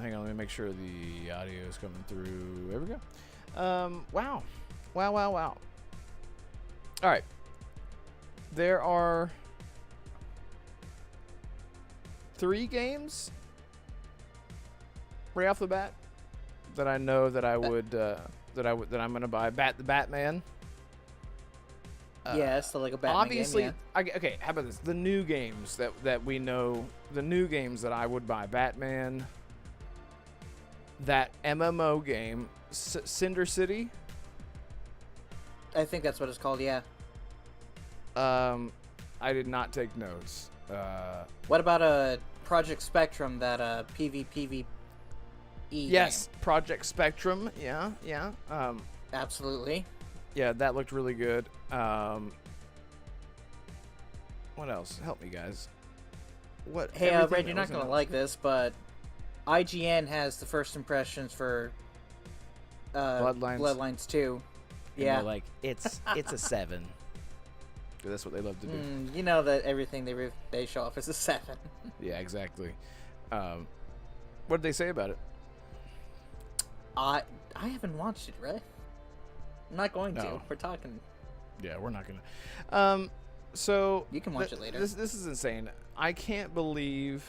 Hang on, let me make sure the audio is coming through. There we go. Wow. All right. There are 3 games right off the bat that I know that I would that I'm going to buy. The Batman. Yeah, it's still like a Batman obviously, game, okay, how about this? The new games that we know, the new games that I would buy. Batman, that MMO game, Cinder City. I think that's what it's called, yeah. I did not take notes. What about Project Spectrum, that PvPvE Yes, game? Project Spectrum, yeah. Absolutely. Yeah, that looked really good. What else? Help me, guys. Hey, Red, you're not going to like this, but IGN has the first impressions for Bloodlines 2. And yeah. they're like, it's a 7. That's what they love to do. You know that everything they show off is a 7. Yeah, exactly. What did they say about it? I haven't watched it, right? I'm not going to. No. We're talking. Yeah, we're not gonna. So you can watch it later. This is insane. I can't believe.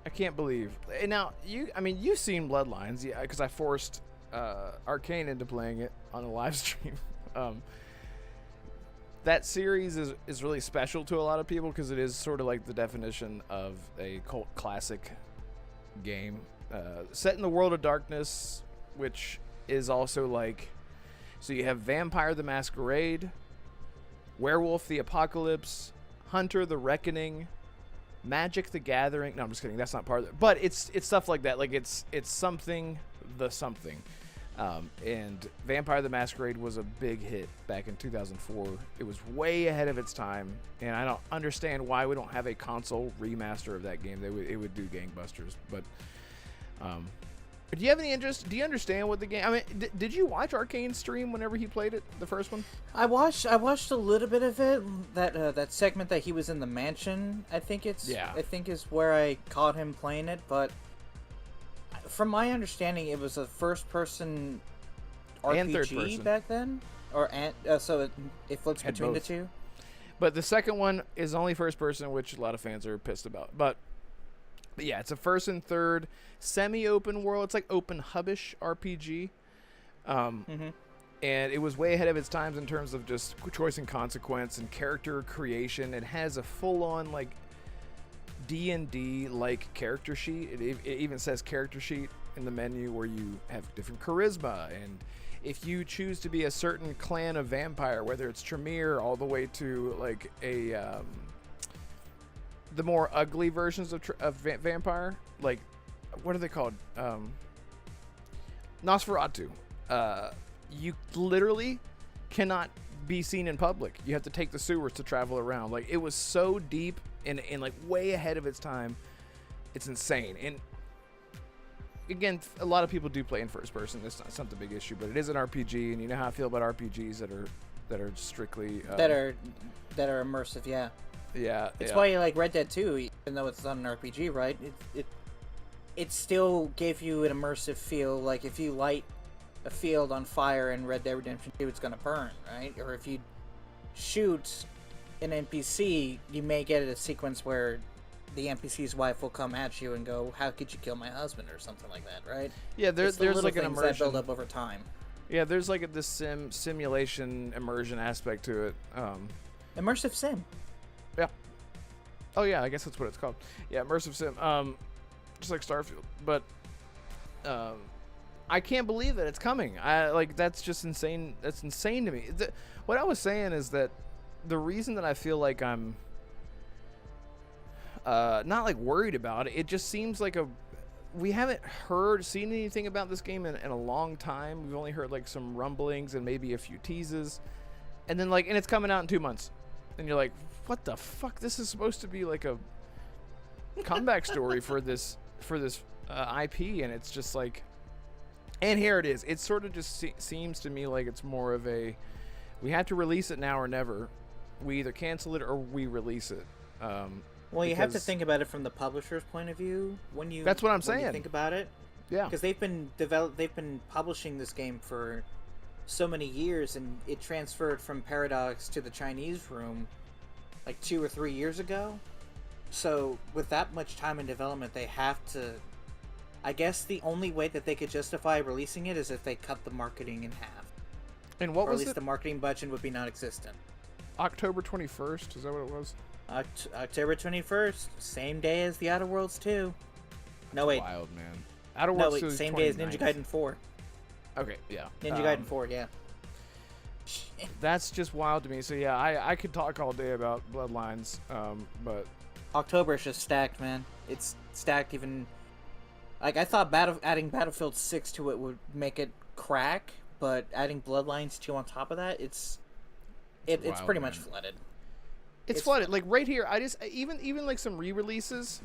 And now you've seen Bloodlines, yeah? Because I forced Arcane into playing it on a live stream. That series is really special to a lot of people because it is sort of like the definition of a cult classic game, set in the world of darkness, which is also like. So you have Vampire the Masquerade, Werewolf the Apocalypse, Hunter the Reckoning, Magic the Gathering. No, I'm just kidding. That's not part of it. But it's stuff like that. Like it's something the something. And Vampire the Masquerade was a big hit back in 2004. It was way ahead of its time, and I don't understand why we don't have a console remaster of that game. It would do gangbusters. But do you have any interest? Do you understand what the game? I mean, did you watch Arcane stream whenever he played it, the first one? I watched a little bit of it. That segment that he was in the mansion, I think is where I caught him playing it. But from my understanding, it was a first-person RPG and third person back then, so it flips had between both. the two. But the second one is only first person, which a lot of fans are pissed about. But yeah, it's a first and third semi-open world. It's like open hubbish RPG. And it was way ahead of its times in terms of just choice and consequence and character creation. It has a full-on like D&D like character sheet. It even says character sheet in the menu where you have different charisma, and if you choose to be a certain clan of vampire, whether it's Tremere all the way to like a the more ugly versions of vampire, like what are they called? Nosferatu. You literally cannot be seen in public. You have to take the sewers to travel around. Like, it was so deep and like way ahead of its time. It's insane. And again, a lot of people do play in first person. It's not the big issue, but it is an RPG, and you know how I feel about RPGs that are strictly that are immersive. Yeah. Yeah. It's why you like Red Dead 2, even though it's not an RPG, right? It still gave you an immersive feel. Like if you light a field on fire in Red Dead Redemption 2, it's gonna burn, right? Or if you shoot an NPC, you may get a sequence where the NPC's wife will come at you and go, "How could you kill my husband?" or something like that, right? Yeah, there's like an immersion that build up over time. Yeah, there's like this simulation immersion aspect to it. Immersive sim. Yeah. Oh yeah, I guess that's what it's called. Yeah, immersive sim. Just like Starfield, but I can't believe that it's coming. That's just insane. That's insane to me. What I was saying is that the reason that I feel like I'm not like worried about it, it just seems like we haven't seen anything about this game in a long time. We've only heard like some rumblings and maybe a few teases, and then and it's coming out in 2 months, and you're like, what the fuck? This is supposed to be like a comeback story for this IP, and it's just like, and here it is. It sort of just seems to me like it's more of a, we have to release it now or never. We either cancel it or we release it. Well, you have to because think about it from the publisher's point of view when you. That's what I'm when you saying. think about it. Yeah. Because they've been publishing this game for so many years, and it transferred from Paradox to the Chinese room like 2 or 3 years ago. So with that much time in development, they have to. I guess the only way that they could justify releasing it is if they cut the marketing in half. And what or was at least it? the marketing budget would be non-existent. October 21st, is that what it was? October 21st, same day as the Outer Worlds 2. No, wait. Wild, man. Outer No, Worlds 2 wait, is same day as Ninja 29th. Gaiden 4. Okay, yeah. Ninja Gaiden 4, yeah. That's just wild to me. So yeah, I could talk all day about Bloodlines, but October is just stacked, man. It's stacked even... Like, I thought adding Battlefield 6 to it would make it crack, but adding Bloodlines 2 on top of that, it's wild, pretty much man. flooded. it's flooded. Like right here, I just even like some re-releases,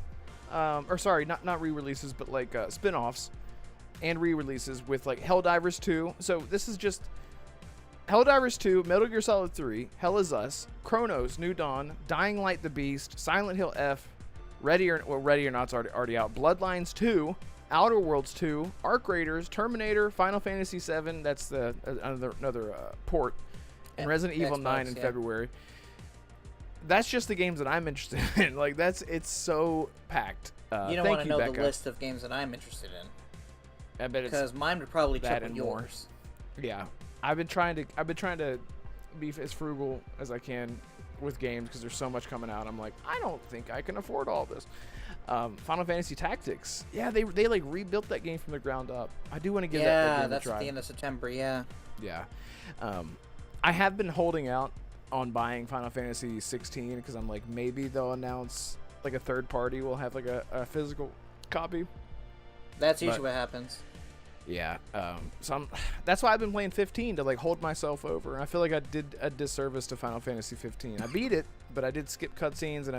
or sorry, not re-releases, but like spin-offs and re-releases with like Helldivers 2. So this is just Helldivers 2, Metal Gear Solid 3, Hell Is Us, Chronos, New Dawn, Dying Light the Beast, Silent Hill F, Ready or Not's already out, Bloodlines 2, Outer Worlds 2, Arc Raiders, Terminator, Final Fantasy 7, that's the another port, and Resident Evil 9 in February. That's just the games that I'm interested in. Like it's so packed. You don't want to know the list of games that I'm interested in. I bet it's because mine would probably that triple and more. yours. Yeah, I've been trying to be as frugal as I can with games because there's so much coming out. I'm like, I don't think I can afford all this. Final Fantasy Tactics, yeah, they like rebuilt that game from the ground up. I do want to give that game a try. Yeah, that's at the end of September. Yeah. Yeah, I have been holding out on buying Final Fantasy 16 because I'm like, maybe they'll announce like a third party will have like a physical copy. That's usually what happens. Yeah, so that's why I've been playing 15 to like hold myself over. And I feel like I did a disservice to Final Fantasy 15. I beat it, but I did skip cutscenes, and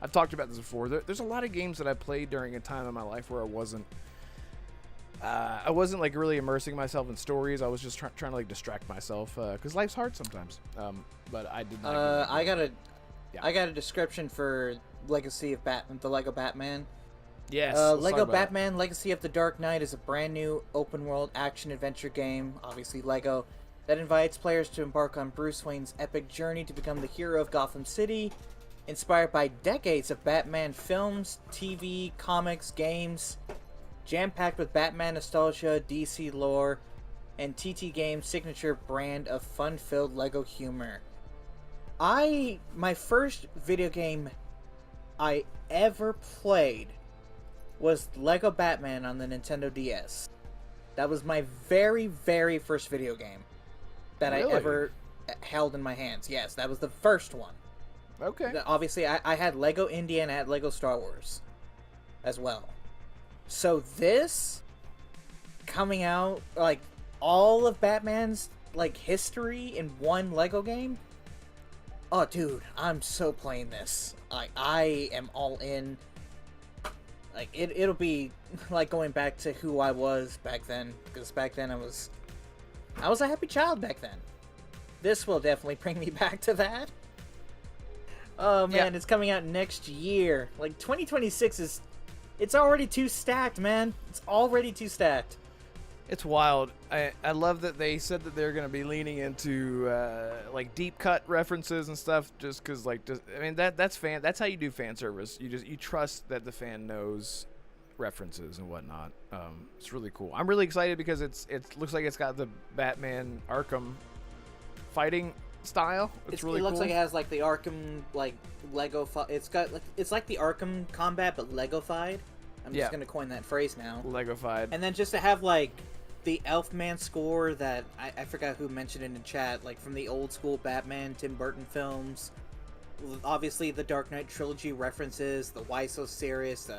I've talked about this before. There's a lot of games that I played during a time in my life where I wasn't like really immersing myself in stories. I was just trying to like distract myself because life's hard sometimes. But I did not. I got a description for Legacy of the Lego Batman. Yes. Lego Batman Legacy of the Dark Knight is a brand new open-world action-adventure game, obviously Lego, that invites players to embark on Bruce Wayne's epic journey to become the hero of Gotham City, inspired by decades of Batman films, TV, comics, games, jam-packed with Batman nostalgia, DC lore, and TT Games' signature brand of fun-filled Lego humor. My first video game I ever played was Lego Batman on the Nintendo DS. That was my very, very first video game that I ever held in my hands. Yes, that was the first one. Okay. Obviously, I had Lego India and I had Lego Star Wars as well. So this coming out, like, all of Batman's, like, history in one Lego game? Oh, dude, I'm so playing this. I am all in. Like, it'll be like going back to who I was back then, because back then I was a happy child back then. This will definitely bring me back to that. Oh man, It's coming out next year. Like 2026 it's already too stacked, man. It's already too stacked. It's wild. I love that they said that they're going to be leaning into like deep cut references and stuff, just because that's how you do fan service. You trust that the fan knows references and whatnot. It's really cool. I'm really excited because it looks like it's got the Batman Arkham fighting style. It looks like it has like the Arkham like Lego. It's like the Arkham combat but Lego-fied. I'm just gonna coin that phrase now. Lego-fied. And then just to have like the Elfman score that I forgot who mentioned it in chat, like from the old school Batman Tim Burton films. Obviously the Dark Knight trilogy references, the Why So Serious,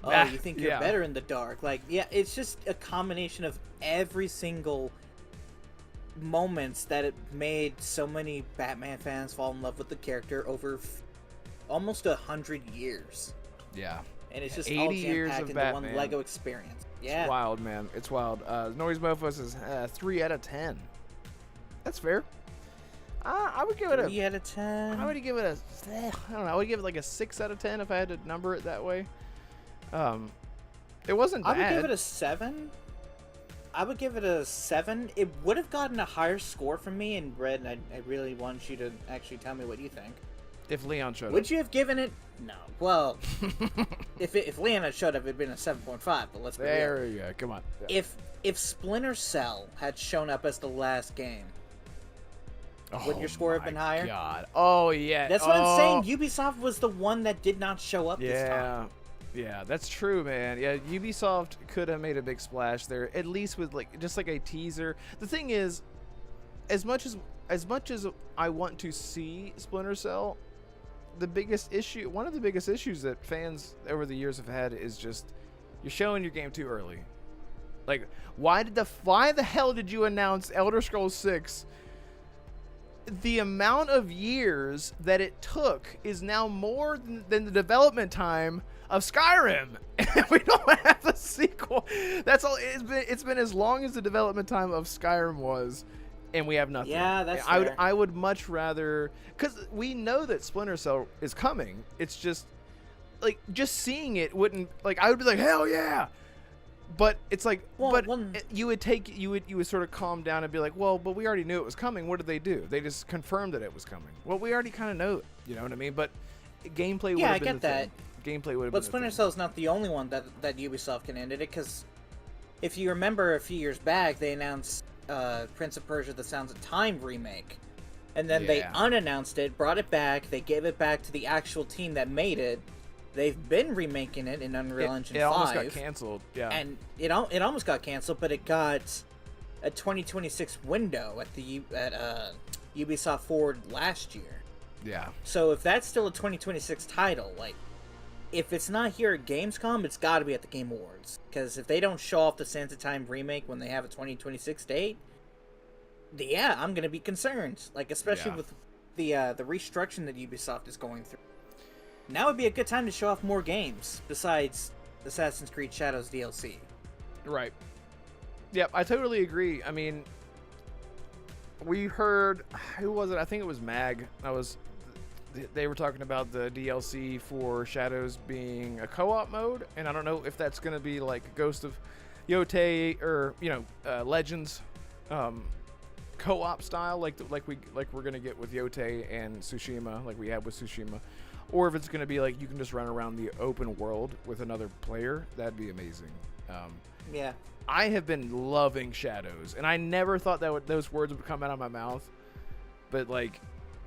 you think you're better in the dark. Like, yeah, it's just a combination of every single moments that it made so many Batman fans fall in love with the character over almost 100 years. Yeah. And it's just 80 all years jam-packed of into Batman. one Lego experience. Yeah. It's wild, man. It's wild. Noise Mofo says 3 out of 10. That's fair. I would give it a 3 out of 10. I would give it a I don't know. I would give it like a 6 out of 10 if I had to number it that way. It wasn't bad. I would give it a 7. I would give it a 7. It would have gotten a higher score from me in Red, and I really want you to actually tell me what you think. If Leon showed up. Would you have given it? No. Well, if Leon had showed up, it'd been a 7.5. But let's be real. There you go. Come on. Yeah. If Splinter Cell had shown up as the last game, would your score have been higher? God. Oh yeah. That's what I'm saying. Ubisoft was the one that did not show up this time. Yeah, that's true, man. Yeah, Ubisoft could have made a big splash there, at least with just like a teaser. The thing is, as much as I want to see Splinter Cell, one of the biggest issues that fans over the years have had is just you're showing your game too early. Like, why the hell did you announce Elder Scrolls 6? The amount of years that it took is now more than the development time of Skyrim. We don't have a sequel. That's all. It's been as long as the development time of Skyrim was, and we have nothing. Yeah, that's fair. I would much rather, because we know that Splinter Cell is coming. It's just just seeing it wouldn't I would be like, hell yeah. But it's like, you would sort of calm down and be like, well, but we already knew it was coming. What did they do? They just confirmed that it was coming. Well, we already kind of know it. You know what I mean? But gameplay would have been the thing. Gameplay would have been the thing. But Splinter Cell is not the only one that Ubisoft can end it, because if you remember a few years back, they announced Prince of Persia: The Sands of Time remake. And then they unannounced it, brought it back, they gave it back to the actual team that made it. They've been remaking it in Unreal Engine 5. It almost got canceled, yeah. And it almost got canceled, but it got a 2026 window at Ubisoft Forward last year. Yeah. So if that's still a 2026 title, if it's not here at Gamescom, it's got to be at the Game Awards. Because if they don't show off the Sands of Time remake when they have a 2026 date, I'm going to be concerned. Especially with the restructuring that Ubisoft is going through. Now would be a good time to show off more games besides Assassin's Creed Shadows DLC. Right. Yep, I totally agree. I mean, we heard, who was it? I think it was Mag. They were talking about the DLC for Shadows being a co-op mode, and I don't know if that's going to be like Ghost of Yotei or Legends co-op style, like we're going to get with Yotei and Tsushima, like we had with Tsushima. Or if it's going to be like you can just run around the open world with another player, that'd be amazing. Yeah. I have been loving Shadows, and I never thought that those words would come out of my mouth. But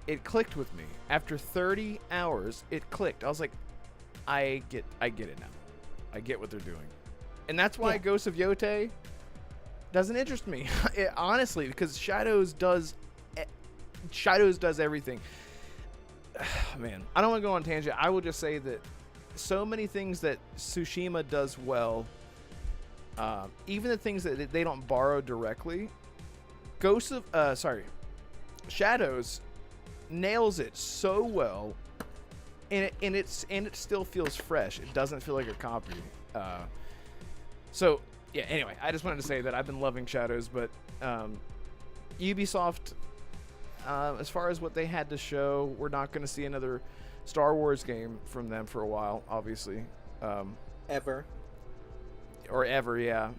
it clicked with me. After 30 hours, it clicked. I was like, I get it now. I get what they're doing. And that's why Ghost of Yotei doesn't interest me. Honestly, because Shadows does everything. Man, I don't want to go on a tangent. I will just say that so many things that Tsushima does well, even the things that they don't borrow directly, Shadows nails it so well, and it still feels fresh. It doesn't feel like a copy. So yeah. Anyway, I just wanted to say that I've been loving Shadows, but Ubisoft. As far as what they had to show, we're not going to see another Star Wars game from them for a while, obviously. Ever, yeah.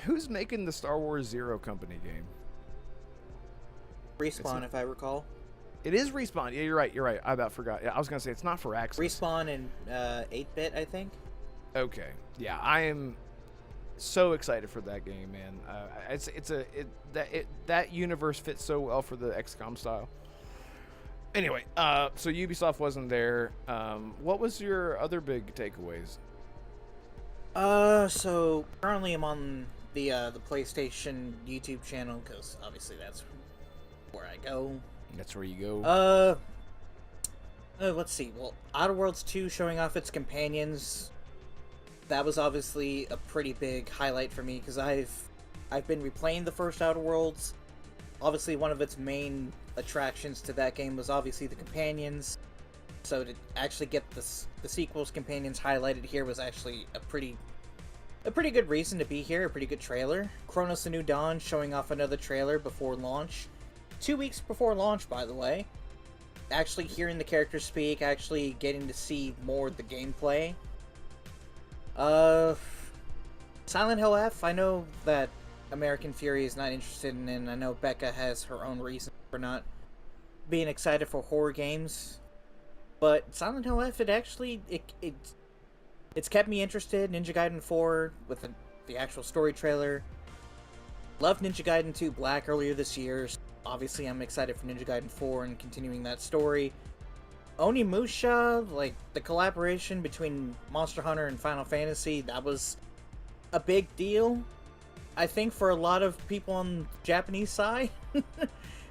Who's making the Star Wars Zero Company game? Respawn, if I recall. It is Respawn. Yeah, you're right. I about forgot. Yeah, I was going to say it's not for Axis. Respawn and 8-bit, I think. Okay. Yeah, I am so excited for that game, man. That universe fits so well for the XCOM style. Anyway, so Ubisoft wasn't there. What was your other big takeaways? So currently I'm on the PlayStation YouTube channel, because obviously that's where I go. That's where you go. Let's see. Well, Outer Worlds 2 showing off its companions. That was obviously a pretty big highlight for me, because I've been replaying the first Outer Worlds. Obviously, one of its main attractions to that game was obviously the companions. So to actually get the sequel's companions highlighted here was actually a pretty good reason to be here. A pretty good trailer. Chronos: The New Dawn showing off another trailer before launch. 2 weeks before launch, by the way. Actually hearing the characters speak, actually getting to see more of the gameplay. Silent Hill F, I know that American Fury is not interested in, and I know Becca has her own reasons for not being excited for horror games. But Silent Hill F, it's kept me interested. Ninja Gaiden 4 with the actual story trailer. Loved Ninja Gaiden 2 Black earlier this year. Obviously, I'm excited for Ninja Gaiden 4 and continuing that story. Onimusha, like the collaboration between Monster Hunter and Final Fantasy, that was a big deal. I think for a lot of people on the Japanese side,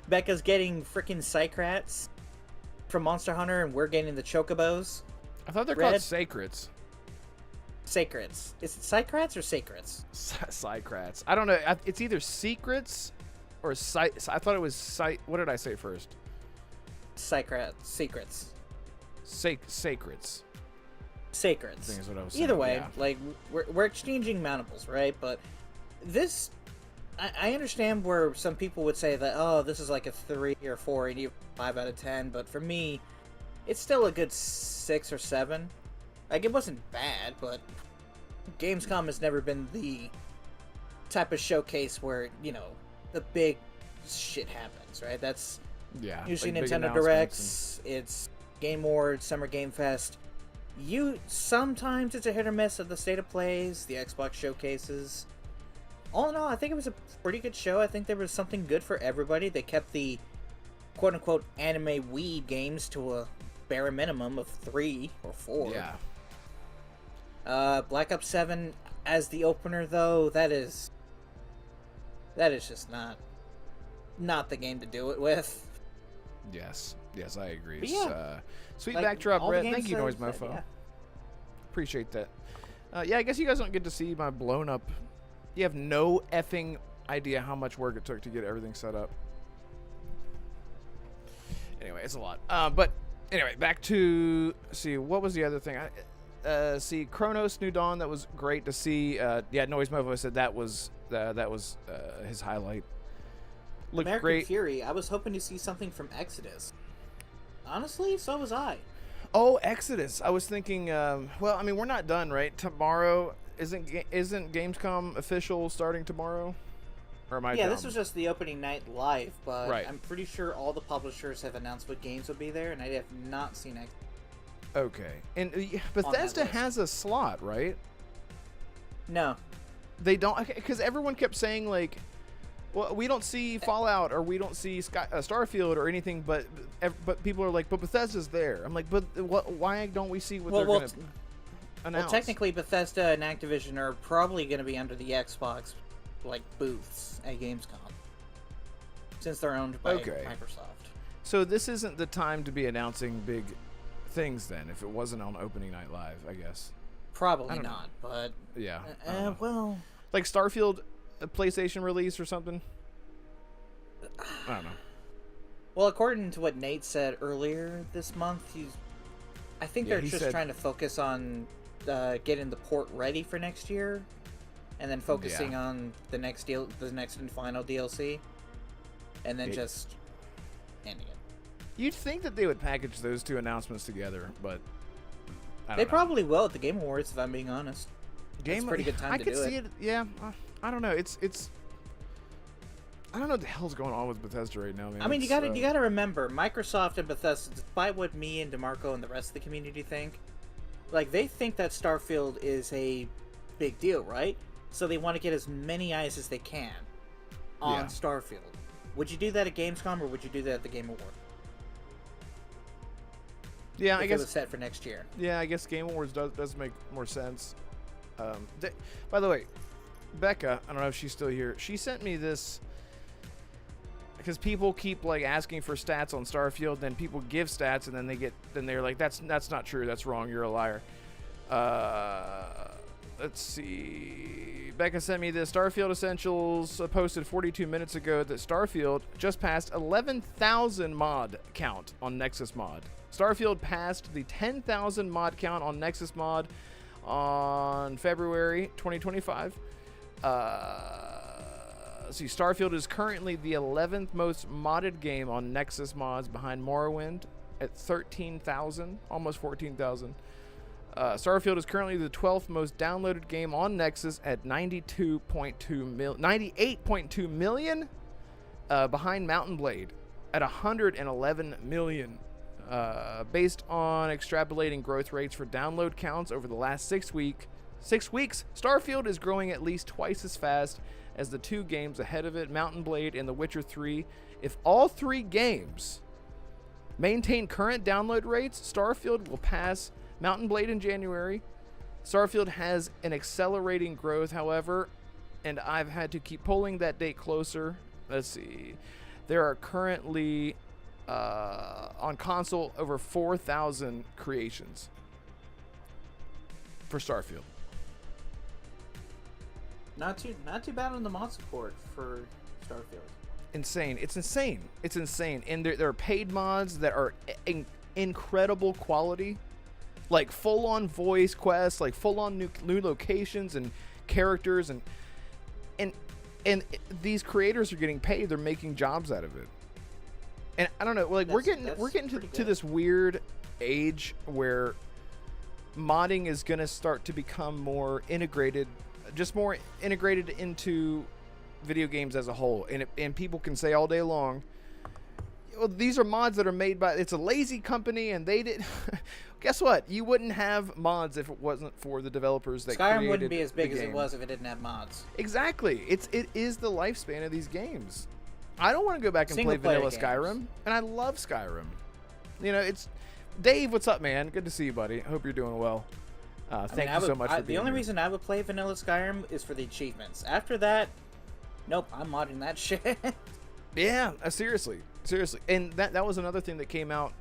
Becca's getting freaking Psycrats from Monster Hunter, and we're getting the Chocobos. I thought they're called Sacrets. Sacrets. Is it Psycrats or Sacrets? Psycrats. I don't know. It's either Secrets or I thought it was What did I say first? Psycrats. Secrets. Sacrets. Sacrets. I think is what I was saying. Either way, yeah. like we're exchanging mountables, right? But this, I understand where some people would say that, oh, this is like a 3 or 4 and you 5 out of 10, but for me, it's still a good 6 or 7. Like, it wasn't bad, but Gamescom has never been the type of showcase where, you know, the big shit happens, right? That's usually like Nintendo Directs, it's Game Awards, Summer Game Fest. Sometimes it's a hit or miss of the state of plays, the Xbox showcases. All in all, I think it was a pretty good show. I think there was something good for everybody. They kept the quote-unquote anime weed games to a bare minimum of 3 or 4. Yeah. Black Ops 7 as the opener, though, that is just not the game to do it with. Yes, I agree. But yeah, sweet like, backdrop, all the Brett. Thank games you, that- Noise Mofo. yeah. Appreciate that. Yeah, I guess you guys don't get to see my blown up. You have no effing idea how much work it took to get everything set up. Anyway, it's a lot. But anyway, back to see what was the other thing. See Chronos New Dawn. That was great to see. Yeah, Noise Mofo said that was his highlight. Looked American great. Fury, I was hoping to see something from Exodus. Honestly, so was I. Oh, Exodus. I was thinking. Well, I mean, we're not done, right? Tomorrow isn't Gamescom official starting tomorrow? Or am I? Yeah, dumb? this was just the opening night live, but Right. I'm pretty sure all the publishers have announced what games will be there, and I have not seen Exodus. Okay, and Bethesda list. has a slot, right? No. They don't, because everyone kept saying like, well, we don't see Fallout or we don't see Starfield or anything, but people are like, but Bethesda's there. I'm like, but what? Why don't we see what they're going to announce? Well, technically, Bethesda and Activision are probably going to be under the Xbox like booths at Gamescom, since they're owned by Microsoft. So this isn't the time to be announcing big things then, if it wasn't on opening night live, I guess. Probably not, but yeah. well, like Starfield, a PlayStation release or something. I don't know. Well, according to what Nate said earlier this month, I think they're just trying to focus on getting the port ready for next year, and then focusing on the next and final DLC, and then just ending it. You'd think that they would package those two announcements together, but They probably will at the Game Awards, if I'm being honest. It's a pretty good time to do it. I could see it. Yeah, I don't know. It's. I don't know what the hell's going on with Bethesda right now, man. I mean, you gotta remember, Microsoft and Bethesda, despite what me and Damarco and the rest of the community think, like, they think that Starfield is a big deal, right? So they want to get as many eyes as they can on Starfield. Would you do that at Gamescom, or would you do that at the Game Awards? Yeah, I guess it was set for next year. Yeah, I guess Game Awards does make more sense. By the way, Becca, I don't know if she's still here. She sent me this because people keep like asking for stats on Starfield, then people give stats, and then they're like, that's not true. That's wrong. You're a liar. Let's see. Becca sent me this. Starfield Essentials posted 42 minutes ago that Starfield just passed 11,000 mod count on Nexus Mod. Starfield passed the 10,000 mod count on Nexus Mod on February 2025. let's see. Starfield is currently the 11th most modded game on Nexus mods, behind Morrowind at 13,000, almost 14,000. Starfield is currently the 12th most downloaded game on Nexus at 98.2 million, behind Mountain Blade at 111 million. Based on extrapolating growth rates for download counts over the last 6 weeks, Starfield is growing at least twice as fast as the two games ahead of it, Mountain Blade and The Witcher 3. If all three games maintain current download rates, Starfield will pass Mountain Blade in January. Starfield has an accelerating growth, however, and I've had to keep pulling that date closer. Let's see. There are currently on console over 4,000 creations for Starfield. Not too bad on the mod support for Starfield. Insane. It's insane. And there are paid mods that are incredible quality, like full-on voice quests, like full-on new locations and characters, and these creators are getting paid. They're making jobs out of it. And I don't know, like we're getting to this weird age where modding is going to start to become more integrated into video games as a whole. And people can say all day long, well, these are mods that are made by, it's a lazy company, and they did. Guess what? You wouldn't have mods if it wasn't for the developers that created Skyrim wouldn't be as big the as it game. was if it didn't have mods. Exactly. It is the lifespan of these games. I don't want to go back and play vanilla Skyrim, and I love Skyrim. You know, it's Dave. What's up, man? Good to see you, buddy. I hope you're doing well. Thank you so much for being The only here. reason I would play vanilla Skyrim is for the achievements. After that, nope, I'm modding that shit. Yeah, seriously, and that was another thing that came out.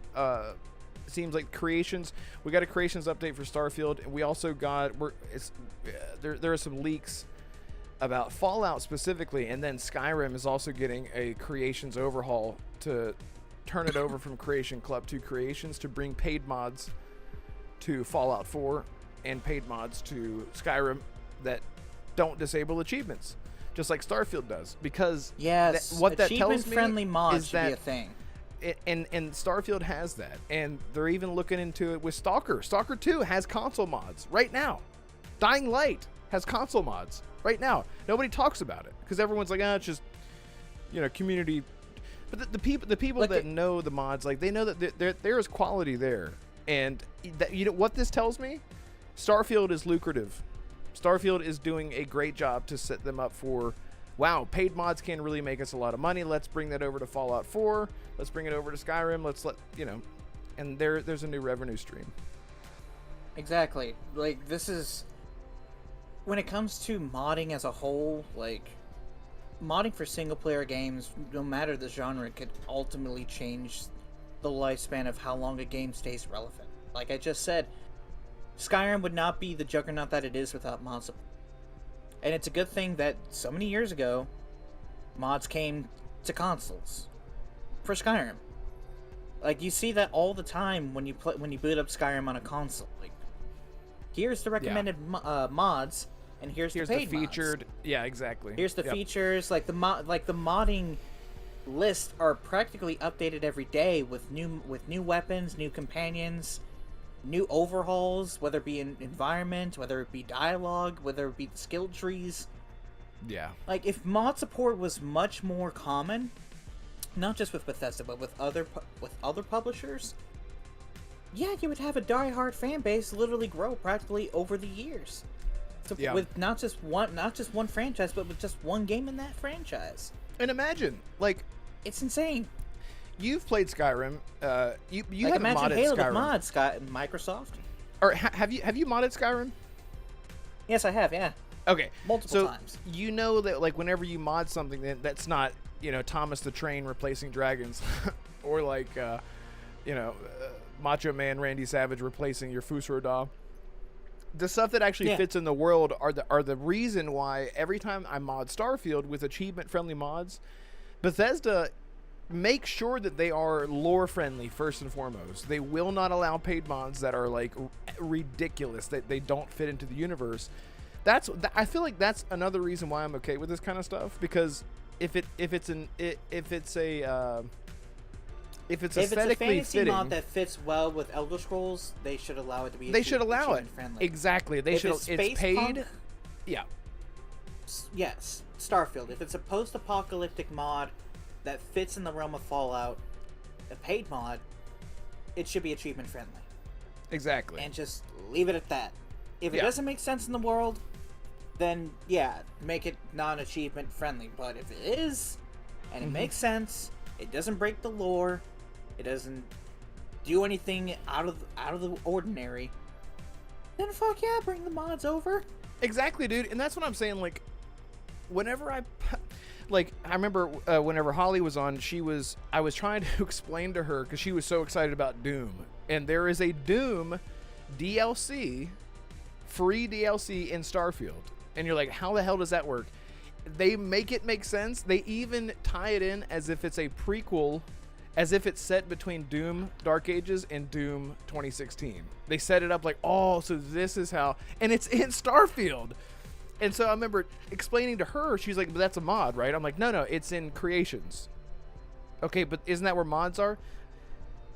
Seems like creations. We got a creations update for Starfield, and we also got there are some leaks about Fallout specifically, and then Skyrim is also getting a creations overhaul to turn it over from Creation Club to Creations, to bring paid mods to Fallout 4 and paid mods to Skyrim that don't disable achievements, just like Starfield does. Because yes, what that tells me achievement-friendly mods is should that be a thing. And Starfield has that, and they're even looking into it with Stalker. Stalker 2 has console mods right now. Dying Light has console mods right now. Nobody talks about it because everyone's like, it's just, community. But the people that know the mods, like, they know that there is quality there, and that, what this tells me, Starfield is lucrative. Starfield is doing a great job to set them up for, wow, paid mods can really make us a lot of money. Let's bring that over to Fallout 4. Let's bring it over to Skyrim. And there's a new revenue stream. Exactly. Like, this is, when it comes to modding as a whole, like, modding for single-player games, no matter the genre, could ultimately change the lifespan of how long a game stays relevant. Like I just said, Skyrim would not be the juggernaut that it is without mod support. And it's a good thing that so many years ago, mods came to consoles for Skyrim. Like, you see that all the time when you boot up Skyrim on a console. Like, here's the recommended mods, and here's the paid featured mods. Yeah, exactly. Here's the features. Like the modding lists are practically updated every day with new weapons, new companions, new overhauls, whether it be in environment, whether it be dialogue, whether it be the skill trees. Yeah. Like, if mod support was much more common, not just with Bethesda, but with other publishers, yeah, you would have a die-hard fan base literally grow practically over the years. So with not just one franchise, but with just one game in that franchise. And imagine, like, it's insane. You've played Skyrim. You like, haven't imagine modded Halo Skyrim. with mods, Microsoft. Or have you modded Skyrim? Yes, I have. Yeah. Okay. Multiple times. You know that, like, whenever you mod something that's not, Thomas the Train replacing dragons, or like, Macho Man Randy Savage replacing your Fusroda. The stuff that actually fits in the world are the reason why every time I mod Starfield with achievement-friendly mods, Bethesda make sure that they are lore-friendly first and foremost. They will not allow paid mods that are, like, ridiculous, that they don't fit into the universe. I feel like that's another reason why I'm okay with this kind of stuff, because if it's aesthetically a fantasy fitting, mod that fits well with Elder Scrolls, they should allow it to be. They should allow it. Friendly. Exactly. They if should. It's paid. Punk, Yeah. Yes, Starfield. If it's a post-apocalyptic mod that fits in the realm of Fallout, a paid mod, it should be achievement friendly. Exactly. And just leave it at that. If it doesn't make sense in the world, then yeah, make it non-achievement friendly. But if it is, and it makes sense, it doesn't break the lore, it doesn't do anything out of the ordinary, then fuck yeah, bring the mods over. Exactly, dude. And that's what I'm saying. Like, whenever I remember whenever Holly was on, I was trying to explain to her, because she was so excited about Doom, and there is a Doom DLC, free DLC in Starfield, and you're like, how the hell does that work? They make it make sense. They even tie it in as if it's a prequel, as if it's set between Doom Dark Ages and Doom 2016. They set it up like, oh, so this is how, and it's in Starfield. And so I remember explaining to her, she's like, but that's a mod, right? I'm like, no, it's in Creations. Okay, but isn't that where mods are?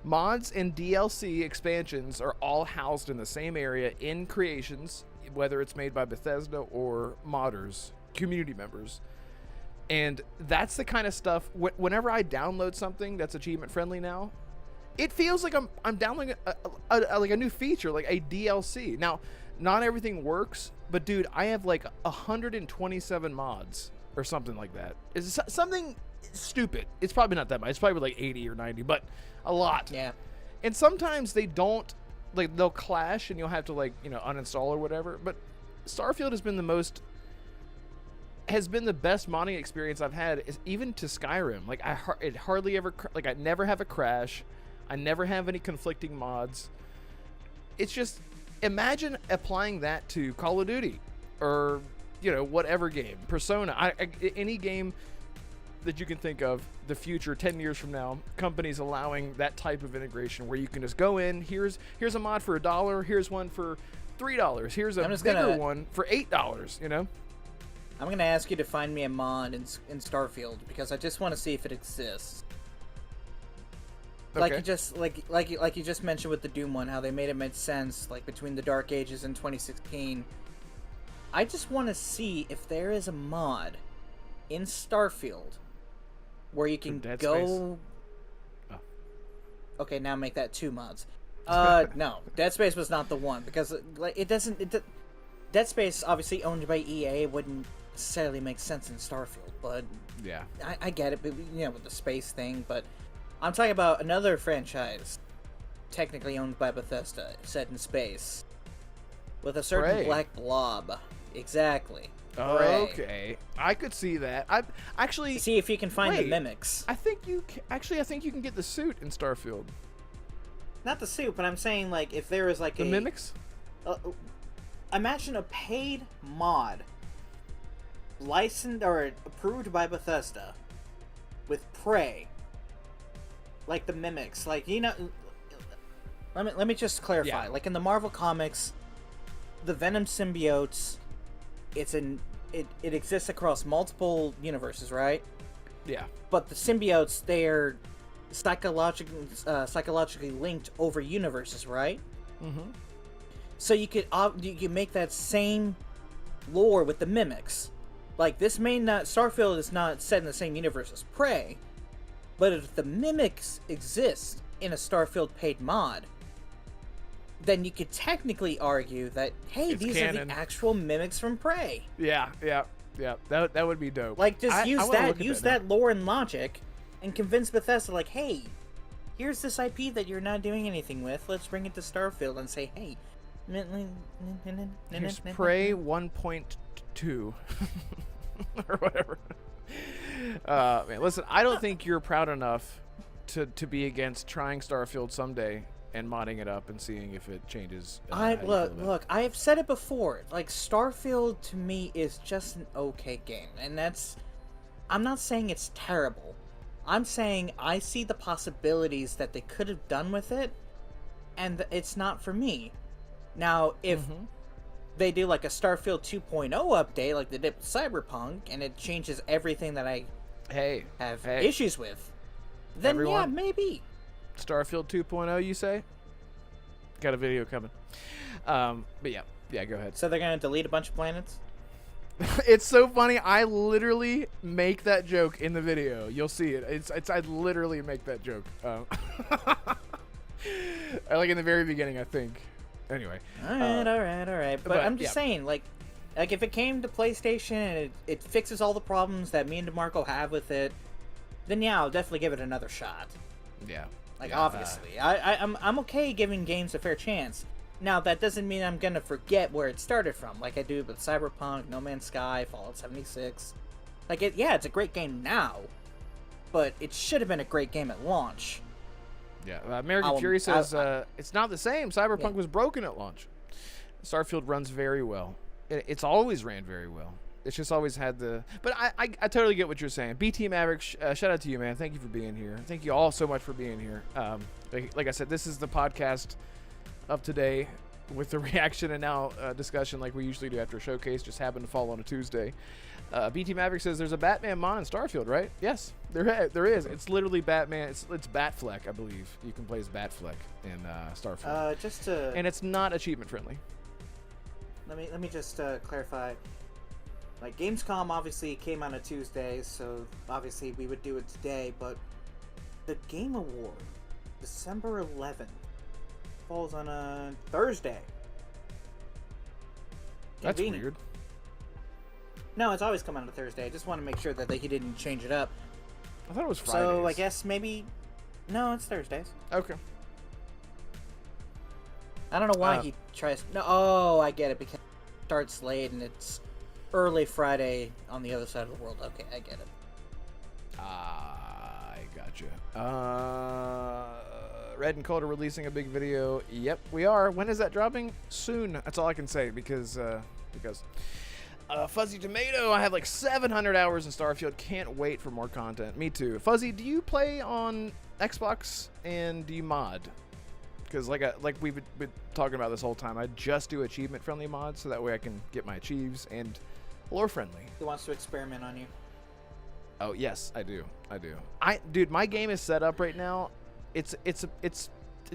Mods and DLC expansions are all housed in the same area in Creations, whether it's made by Bethesda or modders, community members. And that's the kind of stuff, whenever I download something that's achievement friendly now, it feels like I'm downloading like a new feature, like a DLC. Now, not everything works, but dude, I have like 127 mods or something like that. It's something stupid. It's probably not that much. It's probably like 80 or 90, but a lot. Yeah. And sometimes they don't, like, they'll clash and you'll have to, like, uninstall or whatever. But Starfield has been the best modding experience I've had, is even to Skyrim. Like, it hardly ever, like, I never have a crash. I never have any conflicting mods. It's just, imagine applying that to Call of Duty or, whatever game, Persona, any game that you can think of, the future, 10 years from now, companies allowing that type of integration where you can just go in, here's a mod for $1, here's one for $3, here's a bigger one for $8, I'm going to ask you to find me a mod in Starfield, because I just want to see if it exists. Okay. Like you just mentioned with the Doom one, how they made it make sense, like between the Dark Ages and 2016. I just want to see if there is a mod in Starfield where you can Dead go. Space. Oh. Okay, now make that 2 mods. No, Dead Space was not the one, because Dead Space, obviously owned by EA, wouldn't necessarily make sense in Starfield, but Yeah. I get it, but with the space thing, but I'm talking about another franchise, technically owned by Bethesda, set in space, with a certain Prey. black blob. Exactly. Oh, Prey. okay. I could see that. I actually See if you can find the Wait. mimics. I think you can get the suit in Starfield. Not the suit, but I'm saying, like, if there is like The mimics? Imagine a paid mod, licensed or approved by Bethesda, with Prey, like the mimics, like Let me just clarify. Yeah. Like in the Marvel comics, the Venom symbiotes, it exists across multiple universes, right? Yeah. But the symbiotes, they're psychologically linked over universes, right? Mm-hmm. So you could make that same lore with the mimics. Like, this may not, Starfield is not set in the same universe as Prey, but if the mimics exist in a Starfield paid mod, then you could technically argue that, hey, It's these canon. are the actual mimics from Prey. Yeah. That would be dope. Like, just use use that lore and logic, and convince Bethesda, like, hey, here's this IP that you're not doing anything with. Let's bring it to Starfield and say, hey, Here's Prey 1.2 or whatever. Man, listen, I don't think you're proud enough to be against trying Starfield someday and modding it up and seeing if it changes. Look, I have said it before. Like, Starfield to me is just an okay game, and I'm not saying it's terrible. I'm saying I see the possibilities that they could have done with it, and it's not for me. Now, if they do like a Starfield 2.0 update, like they did with Cyberpunk, and it changes everything that I have issues with, then everyone, yeah, maybe. Starfield 2.0, you say? Got a video coming. But yeah, go ahead. So they're gonna delete a bunch of planets? It's so funny. I literally make that joke in the video. You'll see it. I literally make that joke. Like in the very beginning, I think. Anyway. All right. But I'm just saying, like if it came to PlayStation and it fixes all the problems that me and Damarco have with it, then yeah, I'll definitely give it another shot. Yeah. Like obviously, I'm okay giving games a fair chance. Now that doesn't mean I'm gonna forget where it started from, like I do with Cyberpunk, No Man's Sky, Fallout 76. Like it's a great game now, but it should have been a great game at launch. Yeah, American Fury says it's not the same. Cyberpunk was broken at launch. Starfield runs very well. It's always ran very well. It's just always had the... But I totally get what you're saying. BT Maverick, shout out to you, man. Thank you for being here. Thank you all so much for being here. Like I said, this is the podcast of today with the reaction and now discussion like we usually do after a showcase. Just happened to fall on a Tuesday. BT Maverick says there's a Batman mod in Starfield, right? Yes, there is. It's literally Batman. It's Batfleck, I believe. You can play as Batfleck in Starfield. And it's not achievement friendly. Let me just clarify. Like, Gamescom obviously came on a Tuesday, so obviously we would do it today, but the Game Award, December 11th, falls on a Thursday. That's Convenient. weird. No, it's always come on a Thursday. I just want to make sure that he didn't change it up. I thought it was Fridays. So I guess maybe... No, it's Thursdays. Okay. I don't know why he tries... No, oh, I get it, because it starts late and it's early Friday on the other side of the world. Okay, I get it. I gotcha. Red and Cold are releasing a big video. Yep, we are. When is that dropping? Soon. That's all I can say because Fuzzy Tomato, I have like 700 hours in Starfield. Can't wait for more content. Me too. Fuzzy, do you play on Xbox and do you mod? Because like we've been talking about this whole time, I just do achievement friendly mods so that way I can get my achieves and lore friendly. He wants to experiment on you. Oh yes, I do. Dude, my game is set up right now. It's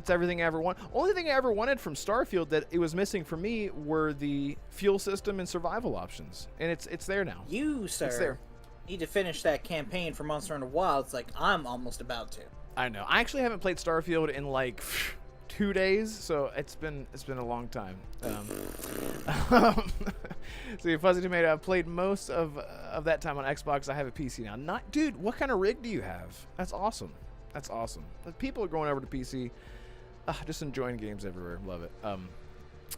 everything I ever want. Only thing I ever wanted from Starfield that it was missing for me were the fuel system and survival options, and it's there now. You, sir, it's there. Need to finish that campaign for Monster Hunter Wilds like I'm almost about to. I know. I actually haven't played Starfield in like 2 days, so it's been a long time. So Fuzzy Tomato, I've played most of that time on Xbox. I have a PC now. Dude, what kind of rig do you have? That's awesome. People are going over to PC. Just enjoying games everywhere. Love it.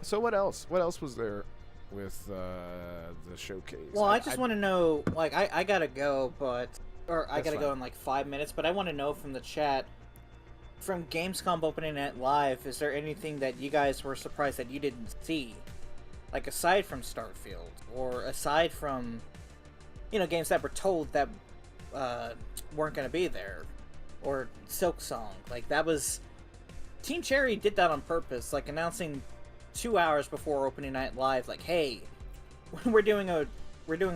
So what else? What else was there with the showcase? Well, I just want to know, like, I gotta go, I gotta go in like 5 minutes, but I want to know from the chat, from Gamescom opening at live, is there anything that you guys were surprised that you didn't see? Like, aside from Starfield, or aside from, games that were told that weren't going to be there, or Silksong. Like, that was... Team Cherry did that on purpose, like, announcing 2 hours before opening night live, like, hey, we're doing a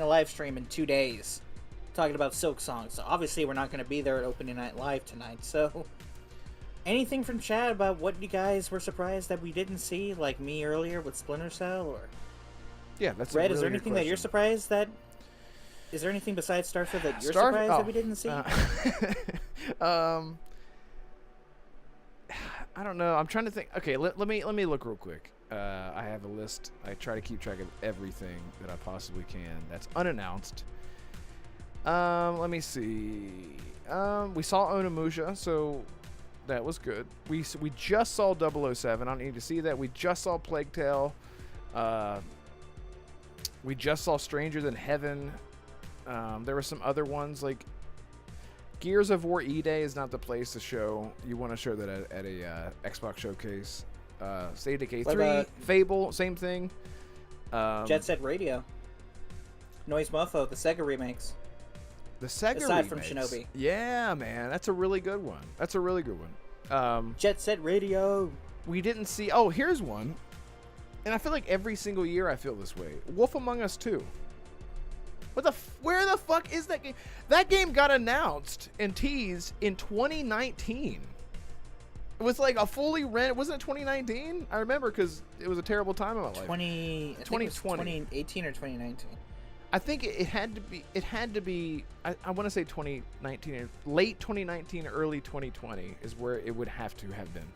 live stream in 2 days, talking about Silksong. So obviously we're not going to be there at opening night live tonight, so... Anything from chat about what you guys were surprised that we didn't see, like me earlier with Splinter Cell, or... Yeah, that's Red, a really is there anything that you're surprised that... Is there anything besides Starfield that you're surprised that we didn't see? I don't know. I'm trying to think. Okay, let me look real quick. I have a list. I try to keep track of everything that I possibly can that's unannounced. Let me see. We saw Onimusha, so that was good. We just saw 007. I don't need to see that. We just saw Plague Tale. We just saw Stranger Than Heaven. There were some other ones like Gears of War E-Day is not the place to show. You want to show that at a Xbox showcase. State of Decay 3, Fable, same thing. Jet Set Radio, Noise Mofo, the Sega remakes. The Sega aside remakes. From Shinobi. Yeah, man, that's a really good one. Jet Set Radio. We didn't see. Oh, here's one. And I feel like every single year I feel this way. Wolf Among Us 2. Where the fuck is that game? That game got announced and teased in 2019. It was like a fully wasn't it 2019? I remember because it was a terrible time in my life. 2020. 2018 or 2019. I think it had to be. I want to say 2019, or late 2019, early 2020 is where it would have to have been.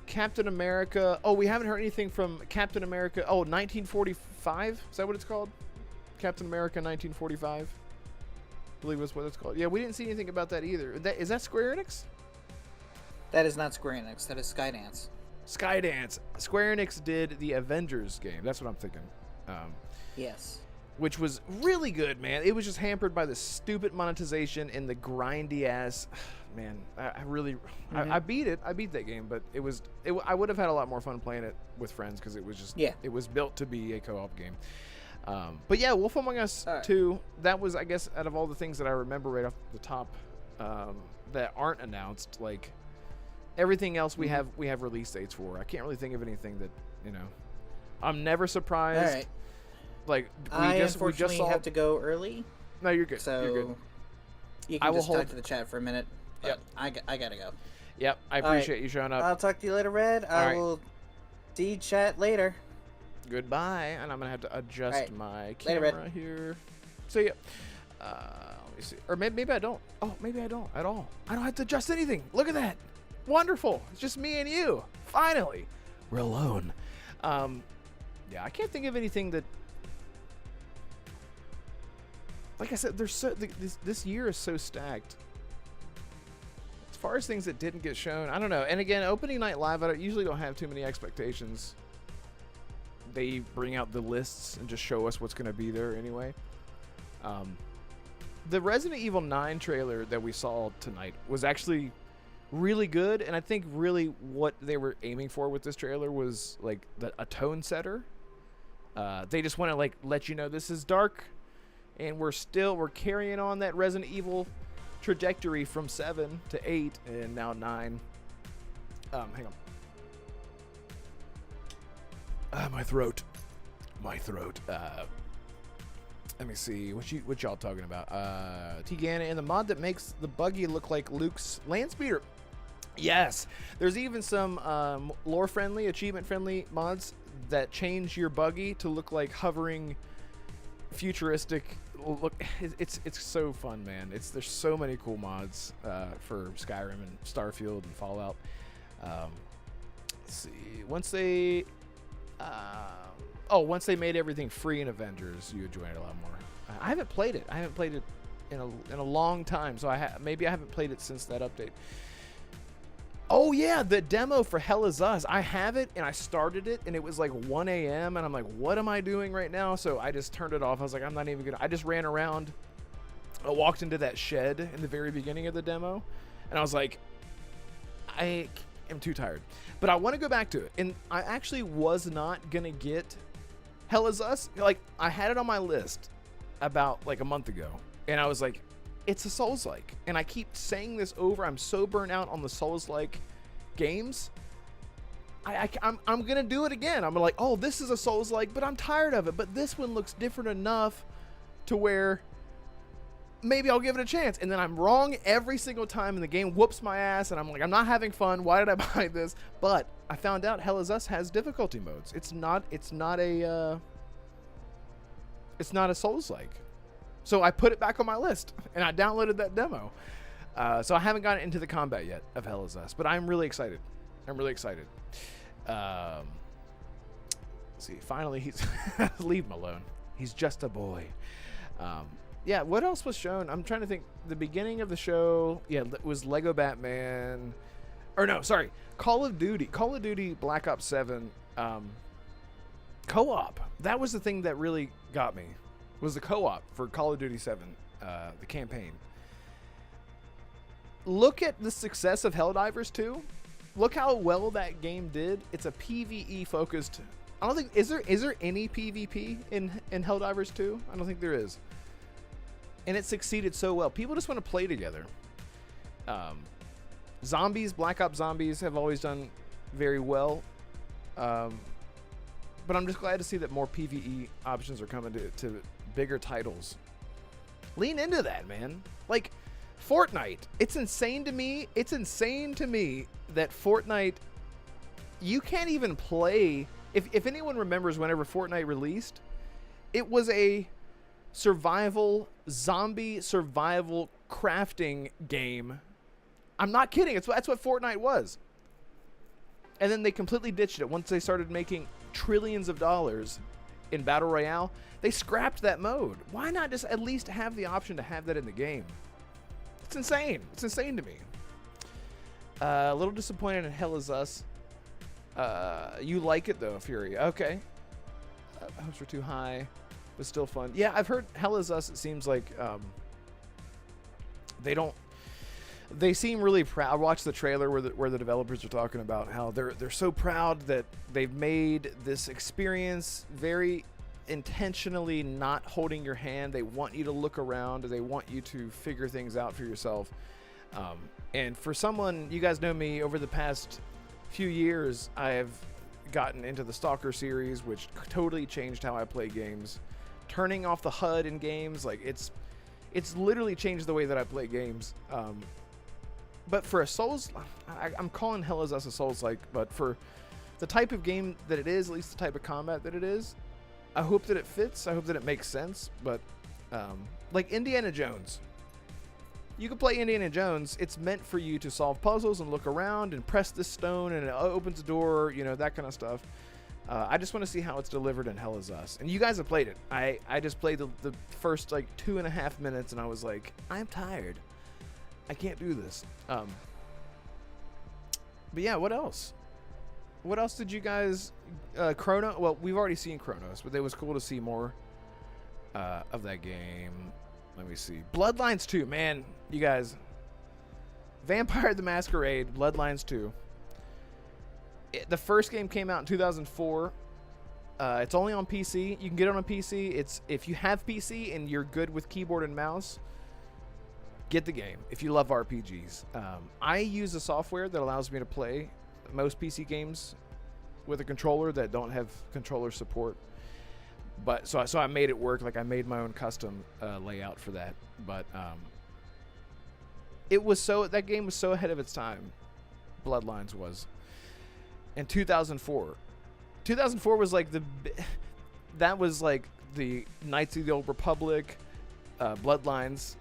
Captain America. Oh, we haven't heard anything from Captain America. Oh, 1945. Is that what it's called? Captain America 1945. I believe that's what it's called. Yeah, we didn't see anything about that either. Is that Square Enix? That is not Square Enix. That is Skydance. Skydance. Square Enix did the Avengers game. That's what I'm thinking. Yes. Which was really good, man. It was just hampered by the stupid monetization and the grindy ass. Man, I really, I beat it. I beat that game, but I would have had a lot more fun playing it with friends because it was just, it was built to be a co-op game. But yeah, Wolf Among Us 2, that was, I guess, out of all the things that I remember right off the top that aren't announced, like everything else we have release dates for. I can't really think of anything that, I'm never surprised. All right. Like we just have to go early. No, you're good. So you're good. You can just talk to the chat for a minute. Yep. I gotta go. Yep. I appreciate you showing up. I'll talk to you later, Red. I will see chat later. Goodbye. And I'm gonna have to adjust my camera later, here. So yeah. Let me see. Or maybe I don't. Oh, maybe I don't at all. I don't have to adjust anything. Look at that. Wonderful. It's just me and you. Finally, we're alone. Yeah, I can't think of anything that. Like I said, this year is so stacked. As far as things that didn't get shown, I don't know. And again, opening night live, I usually don't have too many expectations. They bring out the lists and just show us what's going to be there anyway. The Resident Evil 9 trailer that we saw tonight was actually really good, and I think really what they were aiming for with this trailer was like a tone setter. They just want to like let you know this is dark. And we're carrying on that Resident Evil trajectory from 7 to 8 and now 9. Hang on. My throat. Let me see. What y'all talking about? Tigana and the mod that makes the buggy look like Luke's Landspeeder. Yes. There's even some lore-friendly, achievement-friendly mods that change your buggy to look like hovering futuristic look. It's so fun, man. There's so many cool mods for Skyrim and Starfield and Fallout. Let's see, once they made everything free in Avengers, you enjoy it a lot more. I haven't played it in a long time, so maybe I haven't played it since that update. Oh yeah, the demo for Hell Is Us. I have it, and I started it, and it was like 1 a.m., and I'm like, what am I doing right now? So I just turned it off. I was like, I'm not even gonna. I just ran around. I walked into that shed in the very beginning of the demo, and I was like, I am too tired. But I want to go back to it, and I actually was not gonna get Hell Is Us. Like, I had it on my list about like a month ago, and I was like, it's a Souls-like, and I keep saying this over. I'm so burnt out on the Souls-like games. I'm gonna do it again. I'm like, oh, this is a Souls-like, but I'm tired of it. But this one looks different enough to where maybe I'll give it a chance. And then I'm wrong every single time, and the game whoops my ass, and I'm like, I'm not having fun. Why did I buy this? But I found out Hell Is Us has difficulty modes. It's not a Souls-like. So I put it back on my list, and I downloaded that demo. So I haven't gotten into the combat yet of Hell Is Us, but I'm really excited. Let's see, finally he's leave him alone. He's just a boy. Yeah, what else was shown? I'm trying to think. The beginning of the show, it was Lego Batman. Or no, sorry, Call of Duty Black Ops 7 co-op. That was the thing that really got me. Was the co-op for Call of Duty 7, the campaign. Look at the success of Helldivers 2. Look how well that game did. It's a PvE focused. I don't think is there any PvP in Helldivers 2? I don't think there is. And it succeeded so well. People just want to play together. Zombies, Black Ops Zombies have always done very well. But I'm just glad to see that more PvE options are coming to bigger titles. Lean into that, man. Like, Fortnite. It's insane to me. It's insane to me that Fortnite, you can't even play. If anyone remembers whenever Fortnite released, it was a zombie survival crafting game. I'm not kidding. That's what Fortnite was. And then they completely ditched it once they started making trillions of dollars in Battle Royale. They scrapped that mode. Why not just at least have the option to have that in the game? It's insane. It's insane to me. A little disappointed in Hell Is Us. You like it though, Fury. Okay. Hopes were too high, but still fun. Yeah, I've heard Hell Is Us. It seems like they seem really proud. I watched the trailer where the developers are talking about how they're so proud that they've made this experience very intentionally not holding your hand. They want you to look around. They want you to figure things out for yourself. And for someone, you guys know me, over the past few years, I've gotten into the Stalker series, which totally changed how I play games. Turning off the HUD in games, like it's literally changed the way that I play games. But for a Souls, I'm calling Hell Is Us a Souls-like, but for the type of game that it is, at least the type of combat that it is, I hope that it fits. I hope that it makes sense. But like Indiana Jones, you can play Indiana Jones. It's meant for you to solve puzzles and look around and press this stone and it opens a door, you know, that kind of stuff. I just want to see how it's delivered in Hell Is Us. And you guys have played it. I just played the first like 2.5 minutes and I was like, I'm tired. I can't do this. But yeah, what else? What else did you guys... Chrono... Well, we've already seen Chronos, but it was cool to see more of that game. Let me see. Bloodlines 2, man. You guys. Vampire the Masquerade, Bloodlines 2. The first game came out in 2004. It's only on PC. You can get it on a PC. It's if you have PC and you're good with keyboard and mouse, get the game. If you love RPGs. I use a software that allows me to play most PC games with a controller that don't have controller support. But so I made it work. Like I made my own custom layout for that. But that game was so ahead of its time. Bloodlines was. In 2004. 2004 was like that was like the Knights of the Old Republic, Bloodlines,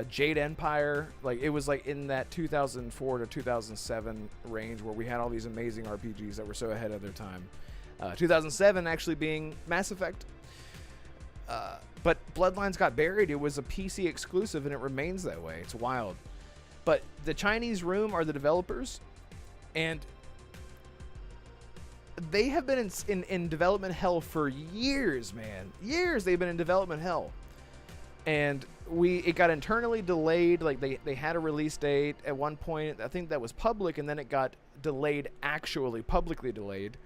Jade Empire. Like it was like in that 2004 to 2007 range where we had all these amazing RPGs that were so ahead of their time. 2007 actually being Mass Effect. But Bloodlines got buried. It was a PC exclusive and it remains that way. It's wild. But the Chinese Room are the developers, and they have been in development hell for years, man. Years they've been in development hell. And it got internally delayed. Like they had a release date at one point. I think that was public, and then it got delayed, actually publicly delayed.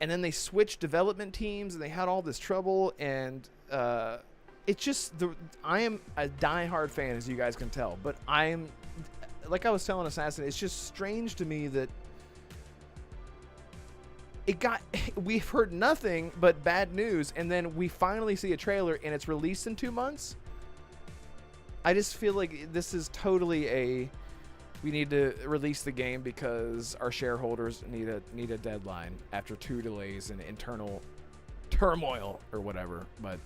And then they switched development teams, and they had all this trouble. And it's just I am a diehard fan, as you guys can tell. But I'm, like I was telling Assassin, it's just strange to me that we've heard nothing but bad news, and then we finally see a trailer, and it's released in 2 months. I just feel like this is totally we need to release the game because our shareholders need a deadline after 2 delays and internal turmoil or whatever. But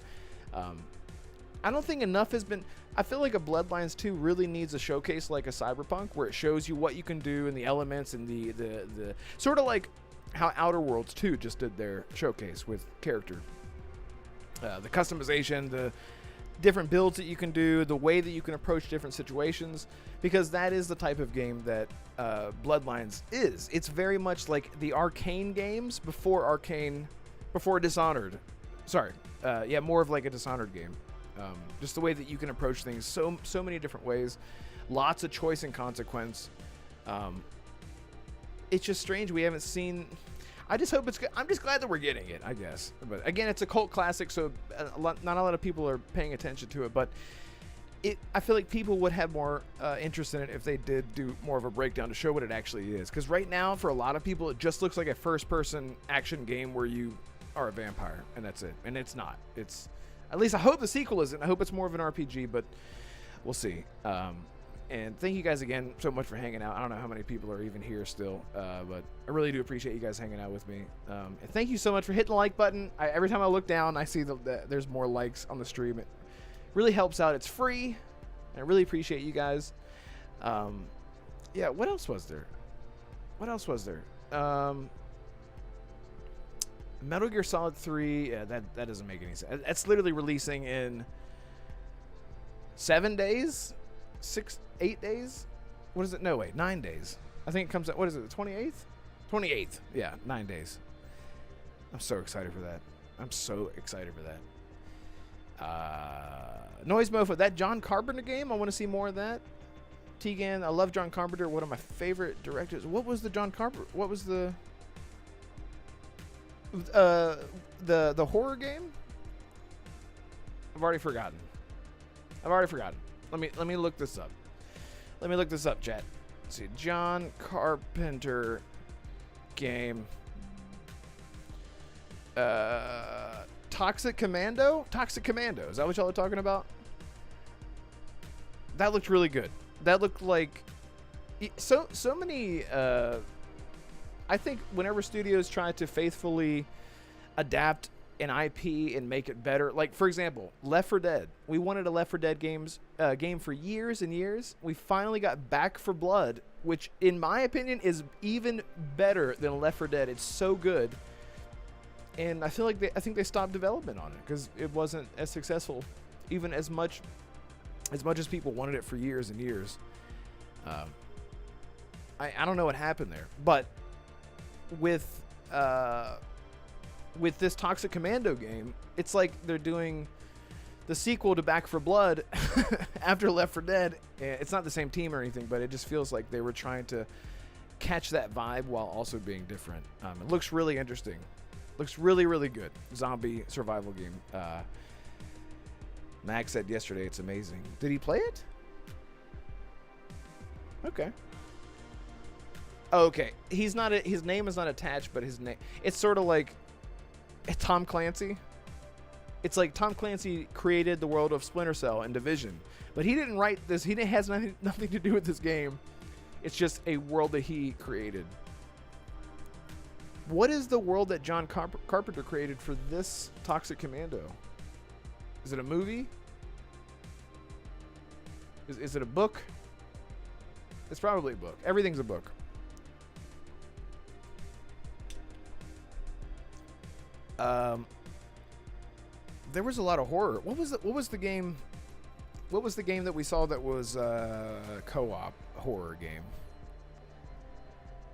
I don't think enough has been. I feel like a Bloodlines 2 really needs a showcase like a Cyberpunk, where it shows you what you can do and the elements and the sort of like how Outer Worlds 2 just did their showcase with character. The customization, the different builds that you can do, the way that you can approach different situations, because that is the type of game that Bloodlines is. It's very much like the Arcane games before Dishonored. Sorry. More of like a Dishonored game. Just the way that you can approach things so many different ways. Lots of choice and consequence. It's just strange we haven't seen. I just hope it's good. I'm just glad that we're getting it, I guess. But again, it's a cult classic, so not a lot of people are paying attention to it. But I feel like people would have more interest in it if they did do more of a breakdown to show what it actually is. Because right now, for a lot of people, it just looks like a first-person action game where you are a vampire, and that's it. And it's not. It's, at least I hope the sequel isn't. I hope it's more of an RPG, but we'll see. And thank you guys again so much for hanging out. I don't know how many people are even here still, but I really do appreciate you guys hanging out with me. And thank you so much for hitting the like button. Every time I look down, I see that there's more likes on the stream. It really helps out. It's free, and I really appreciate you guys. Yeah, what else was there? Metal Gear Solid 3, yeah, that doesn't make any sense. That's literally releasing in 7 days? 8 days? What is it? No, wait, 9 days. I think it comes out, what is it, the 28th? 28th, yeah, 9 days. I'm so excited for that. Noise Mofo, that John Carpenter game, I want to see more of that. Tegan, I love John Carpenter, one of my favorite directors. What was the John Carpenter, what was the horror game? I've already forgotten. Let me look this up. Chat. Let's see, John Carpenter game. Toxic Commando? Is that what y'all are talking about? That looked really good. That looked like so many I think whenever studios try to faithfully adapt an IP and make it better, like for example, Left 4 Dead. We wanted a Left 4 Dead game for years and years. We finally got Back 4 Blood, which in my opinion is even better than Left 4 Dead. It's so good. And I feel like they stopped development on it because it wasn't as successful, even as much as people wanted it for years and years. I don't know what happened there, but with this Toxic Commando game, it's like they're doing the sequel to Back 4 Blood after Left 4 Dead. It's not the same team or anything, but it just feels like they were trying to catch that vibe while also being different. It looks really interesting. Looks really, really good. Zombie survival game. Max said yesterday it's amazing. Did he play it? Okay. Okay. He's not. His name is not attached, but his name. It's sort of like Tom Clancy. It's like Tom Clancy created the world of Splinter Cell and Division, but he didn't write this. He has nothing to do with this game. It's just a world that he created. What is the world that John Carpenter created for this Toxic Commando? Is it a movie? Is it a book? It's probably a book. Everything's a book. There was a lot of horror. What was the game? What was the game that we saw that was co-op horror game?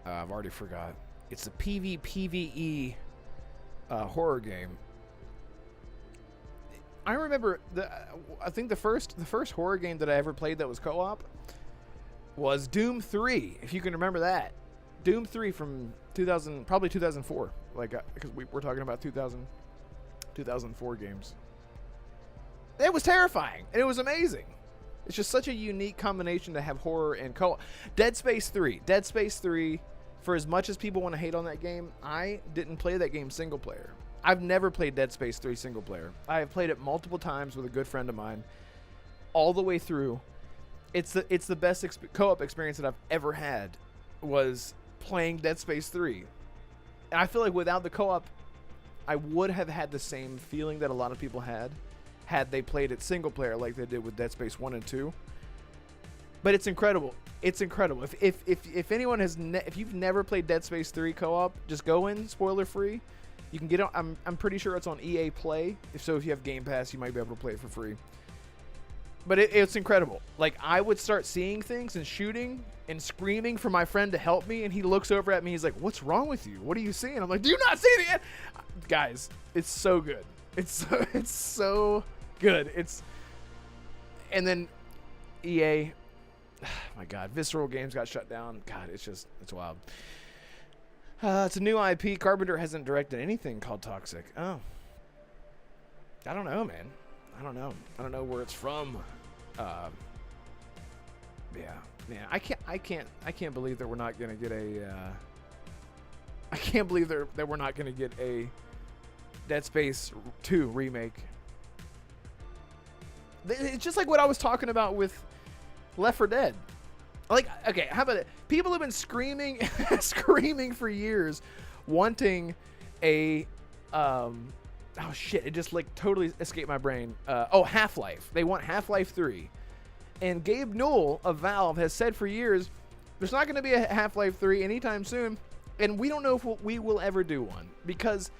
I've already forgot. It's a PvE horror game. I remember I think the first horror game that I ever played that was co-op was Doom 3, if you can remember that. Doom 3 from 2000, probably 2004. Like, because we're talking about 2004 games. It was terrifying, and it was amazing. It's just such a unique combination to have horror and co-op. Dead Space 3, for as much as people want to hate on that game, I didn't play that game single player. I've never played Dead Space 3 single player. I have played it multiple times with a good friend of mine, all the way through. It's the best co-op experience that I've ever had, was playing Dead Space 3. And I feel like without the co-op, I would have had the same feeling that a lot of people had they played it single player like they did with Dead Space 1 and 2. But it's incredible. It's incredible. If anyone if you've never played Dead Space 3 co-op, just go in spoiler free. You can get on. I'm pretty sure it's on EA Play. If you have Game Pass, you might be able to play it for free. But it's incredible. Like, I would start seeing things and shooting and screaming for my friend to help me, and he looks over at me. He's like, "What's wrong with you? What are you seeing?" I'm like, "Do you not see it?" Guys, it's so good. It's so good. And then EA. My God, Visceral Games got shut down. God, it's wild. It's a new IP. Carpenter hasn't directed anything called Toxic. Oh. I don't know, man. I don't know where it's from. Yeah, man, I can't believe that we're not gonna get a. I can't believe that we're not gonna get a Dead Space 2 remake. It's just like what I was talking about with Left 4 Dead. Like, okay, how about it? People have been screaming, screaming for years, wanting a, oh shit, it just like totally escaped my brain. Half-Life. They want Half-Life 3. And Gabe Newell of Valve has said for years, there's not going to be a Half-Life 3 anytime soon, and we don't know if we will ever do one, because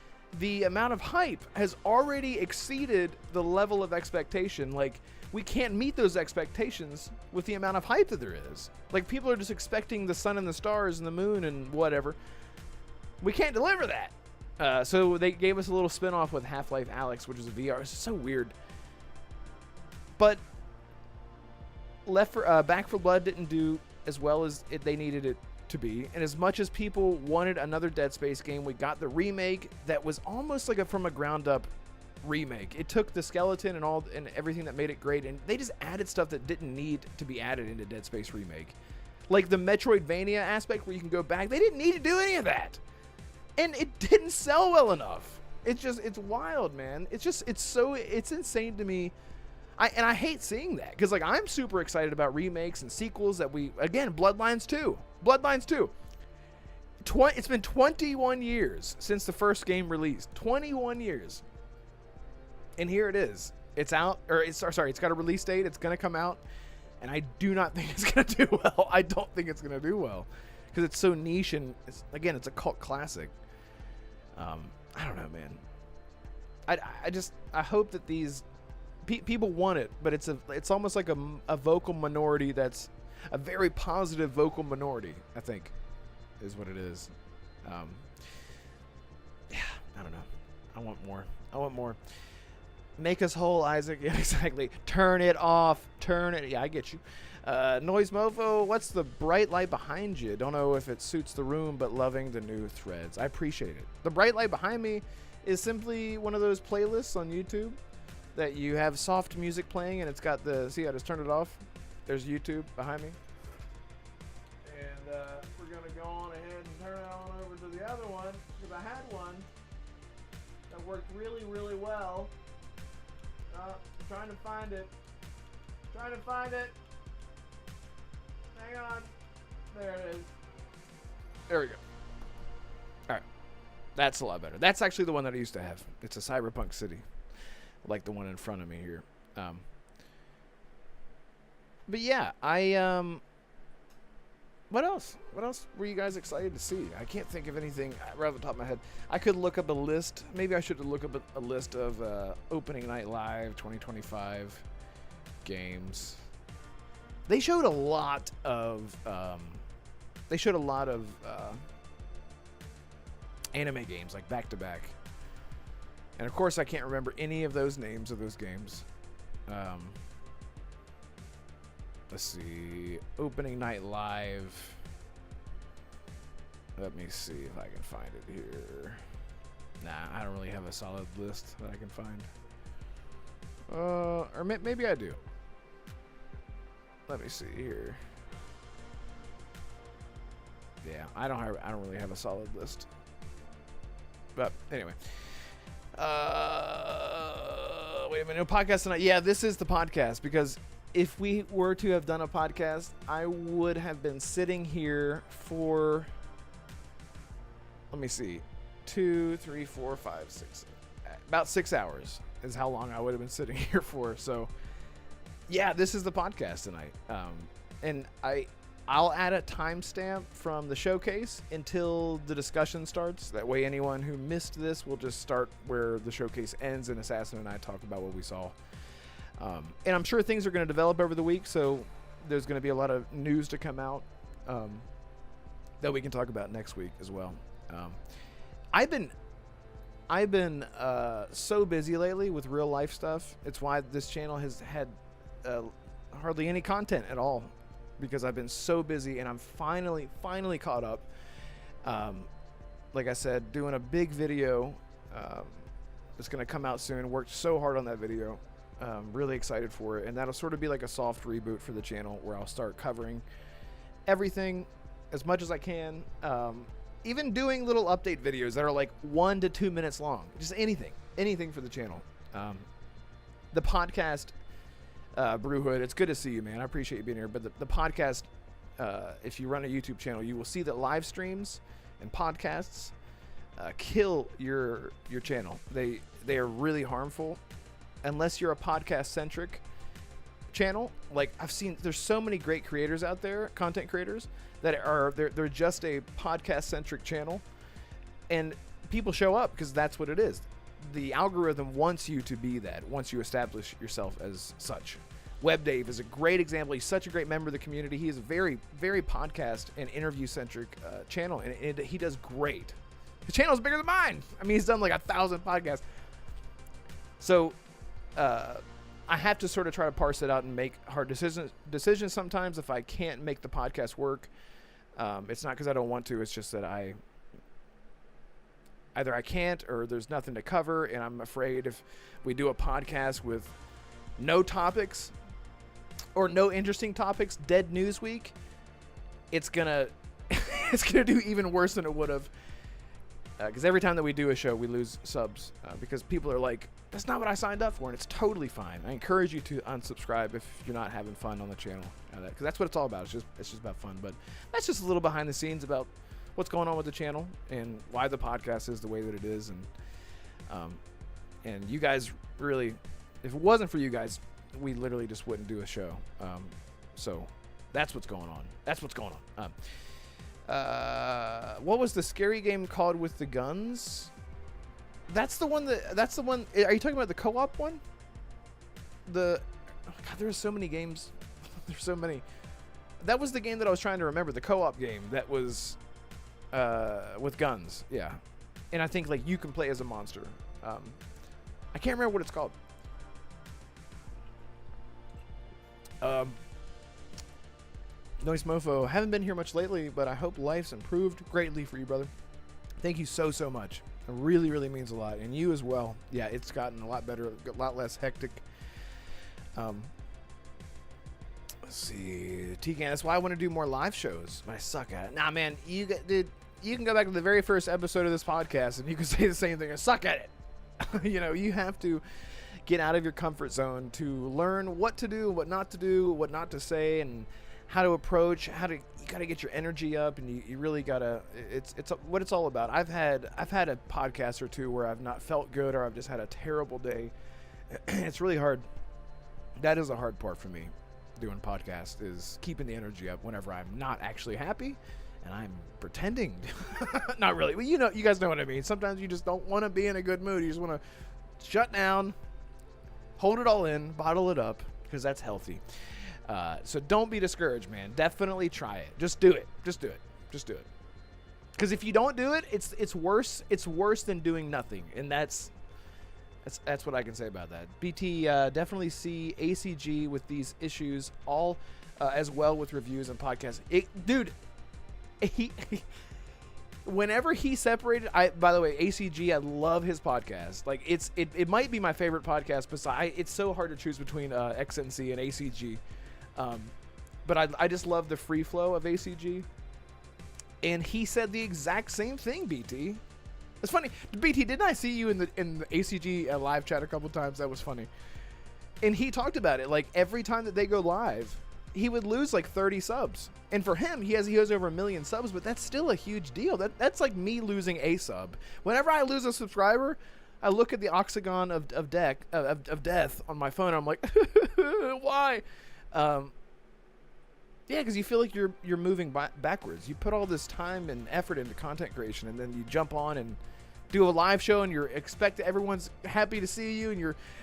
the amount of hype has already exceeded the level of expectation. Like, we can't meet those expectations with the amount of hype that there is. Like, people are just expecting the sun and the stars and the moon and whatever. We can't deliver that. So they gave us a little spin-off with Half-Life Alyx, which is a VR. It's so weird. But Back 4 Blood didn't do as well as they needed it to be. And as much as people wanted another Dead Space game, we got the remake that was almost like from a ground-up remake. It took the skeleton and everything that made it great, and they just added stuff that didn't need to be added into Dead Space Remake. Like the Metroidvania aspect where you can go back. They didn't need to do any of that. And it didn't sell well enough. It's wild, man. It's insane to me. I hate seeing that, because like I'm super excited about remakes and sequels that Bloodlines 2. It's been 21 years since the first game released. 21 years. And here it is. It's out, it's got a release date. It's going to come out. And I do not think it's going to do well. I don't think it's going to do well, because it's so niche, and it's a cult classic. I don't know, man. I hope that these people want it, but it's almost like a vocal minority that's a very positive vocal minority, I think, is what it is. Yeah, I don't know. I want more. Make us whole, Isaac. Yeah, exactly. Turn it off. Turn it. Yeah, I get you. Noise Mofo, what's the bright light behind you? Don't know if it suits the room, but loving the new threads. I appreciate it. The bright light behind me is simply one of those playlists on YouTube that you have soft music playing, and it's got see, I just turned it off. There's YouTube behind me. And we're going to go on ahead and turn it on over to the other one, because I had one that worked really, really well. Trying to find it. Hang on. There it is. There we go. All right. That's a lot better. That's actually the one that I used to have. It's a Cyberpunk city, like the one in front of me here. But yeah, what else? What else were you guys excited to see? I can't think of anything right off the top of my head. I could look up a list. Maybe I should look up a list of opening night live 2025 games. They showed a lot of anime games, like back to back. And of course, I can't remember any of those names of those games. Let's see. Opening night live. Let me see if I can find it here. Nah, I don't really have a solid list that I can find. Or maybe I do. Let me see here. Yeah, I don't really have a solid list. But anyway. Wait a minute. No podcast tonight. Yeah, this is the podcast, because if we were to have done a podcast, I would have been sitting here for, let me see, 2, 3, 4, 5, 6, about 6 hours is how long I would have been sitting here for. So yeah, this is the podcast tonight. And I'll add a timestamp from the showcase until the discussion starts. That way anyone who missed this will just start where the showcase ends, and Assassin and I talk about what we saw. And I'm sure things are going to develop over the week, so there's going to be a lot of news to come out that we can talk about next week as well. I've been so busy lately with real life stuff. It's why this channel has had hardly any content at all, because I've been so busy, and I'm finally caught up. Like I said, doing a big video. It's going to come out soon. Worked so hard on that video. Really excited for it, and that'll sort of be like a soft reboot for the channel where I'll start covering everything as much as I can. Even doing little update videos that are like 1 to 2 minutes long. Just anything for the channel. The podcast, Brewhood, it's good to see you, man. I appreciate you being here. But the podcast, if you run a YouTube channel, you will see that live streams and podcasts kill your channel. They are really harmful unless you're a podcast centric channel. Like, I've seen, there's so many great creators out there, content creators, that are they're just a podcast centric channel, and people show up because that's what it is. The algorithm wants you to be that once you establish yourself as such. Web Dave is a great example. He's such a great member of the community. He is a very, very podcast and interview centric channel, and he does great. His channel is bigger than mine. I mean, he's done like 1,000 podcasts. So I have to sort of try to parse it out and make hard decisions sometimes if I can't make the podcast work. It's not because I don't want to. It's just that either I can't or there's nothing to cover, and I'm afraid if we do a podcast with no topics or no interesting topics, dead news week, it's gonna do even worse than it would have. Because every time that we do a show, we lose subs because people are like, that's not what I signed up for, and it's totally fine. I encourage you to unsubscribe if you're not having fun on the channel, because that's what it's all about. It's just about fun. But that's just a little behind the scenes about what's going on with the channel and why the podcast is the way that it is. And you guys really, if it wasn't for you guys, we literally just wouldn't do a show. So that's what's going on. That's what's going on. What was the scary game called with the guns? That's the one. Are you talking about the co-op one? God, there's so many games. There's so many. That was the game that I was trying to remember. The co-op game that was with guns. Yeah, and I think like you can play as a monster. I can't remember what it's called. Noise Mofo, haven't been here much lately, but I hope life's improved greatly for you, brother. Thank you so much. It really, really means a lot. And you as well. Yeah, it's gotten a lot better, a lot less hectic. Let's see. Tegan, that's why I want to do more live shows, but I suck at it. Nah, man, you can go back to the very first episode of this podcast and you can say the same thing. I suck at it. You have to get out of your comfort zone to learn what to do, what not to do, what not to say, and how to approach, you gotta get your energy up, and you really gotta, it's what it's all about. I've had a podcast or two where I've not felt good, or I've just had a terrible day. It's really hard. That is a hard part for me doing podcasts, is keeping the energy up whenever I'm not actually happy and I'm pretending. Not really. Well, you guys know what I mean. Sometimes you just don't want to be in a good mood. You just want to shut down, hold it all in, bottle it up, because that's healthy. So don't be discouraged, man. Definitely try it. Just do it. Just do it. Just do it. Because if you don't do it, it's worse. It's worse than doing nothing, and that's what I can say about that. BT, definitely see ACG with these issues, all as well with reviews and podcasts. Whenever he separated, by the way, ACG, I love his podcast. Like, it might be my favorite podcast. Besides, it's so hard to choose between XNC and ACG. But I just love the free flow of ACG. And he said the exact same thing, BT. It's funny. BT, didn't I see you in the ACG live chat a couple times? That was funny. And he talked about it. Like, every time that they go live, he would lose like 30 subs. And for him, he has over 1 million subs, but that's still a huge deal. That's like me losing a sub. Whenever I lose a subscriber, I look at the octagon of death on my phone. I'm like, why? Yeah, because you feel like you're moving backwards. You put all this time and effort into content creation, and then you jump on and do a live show, and everyone's happy to see you, and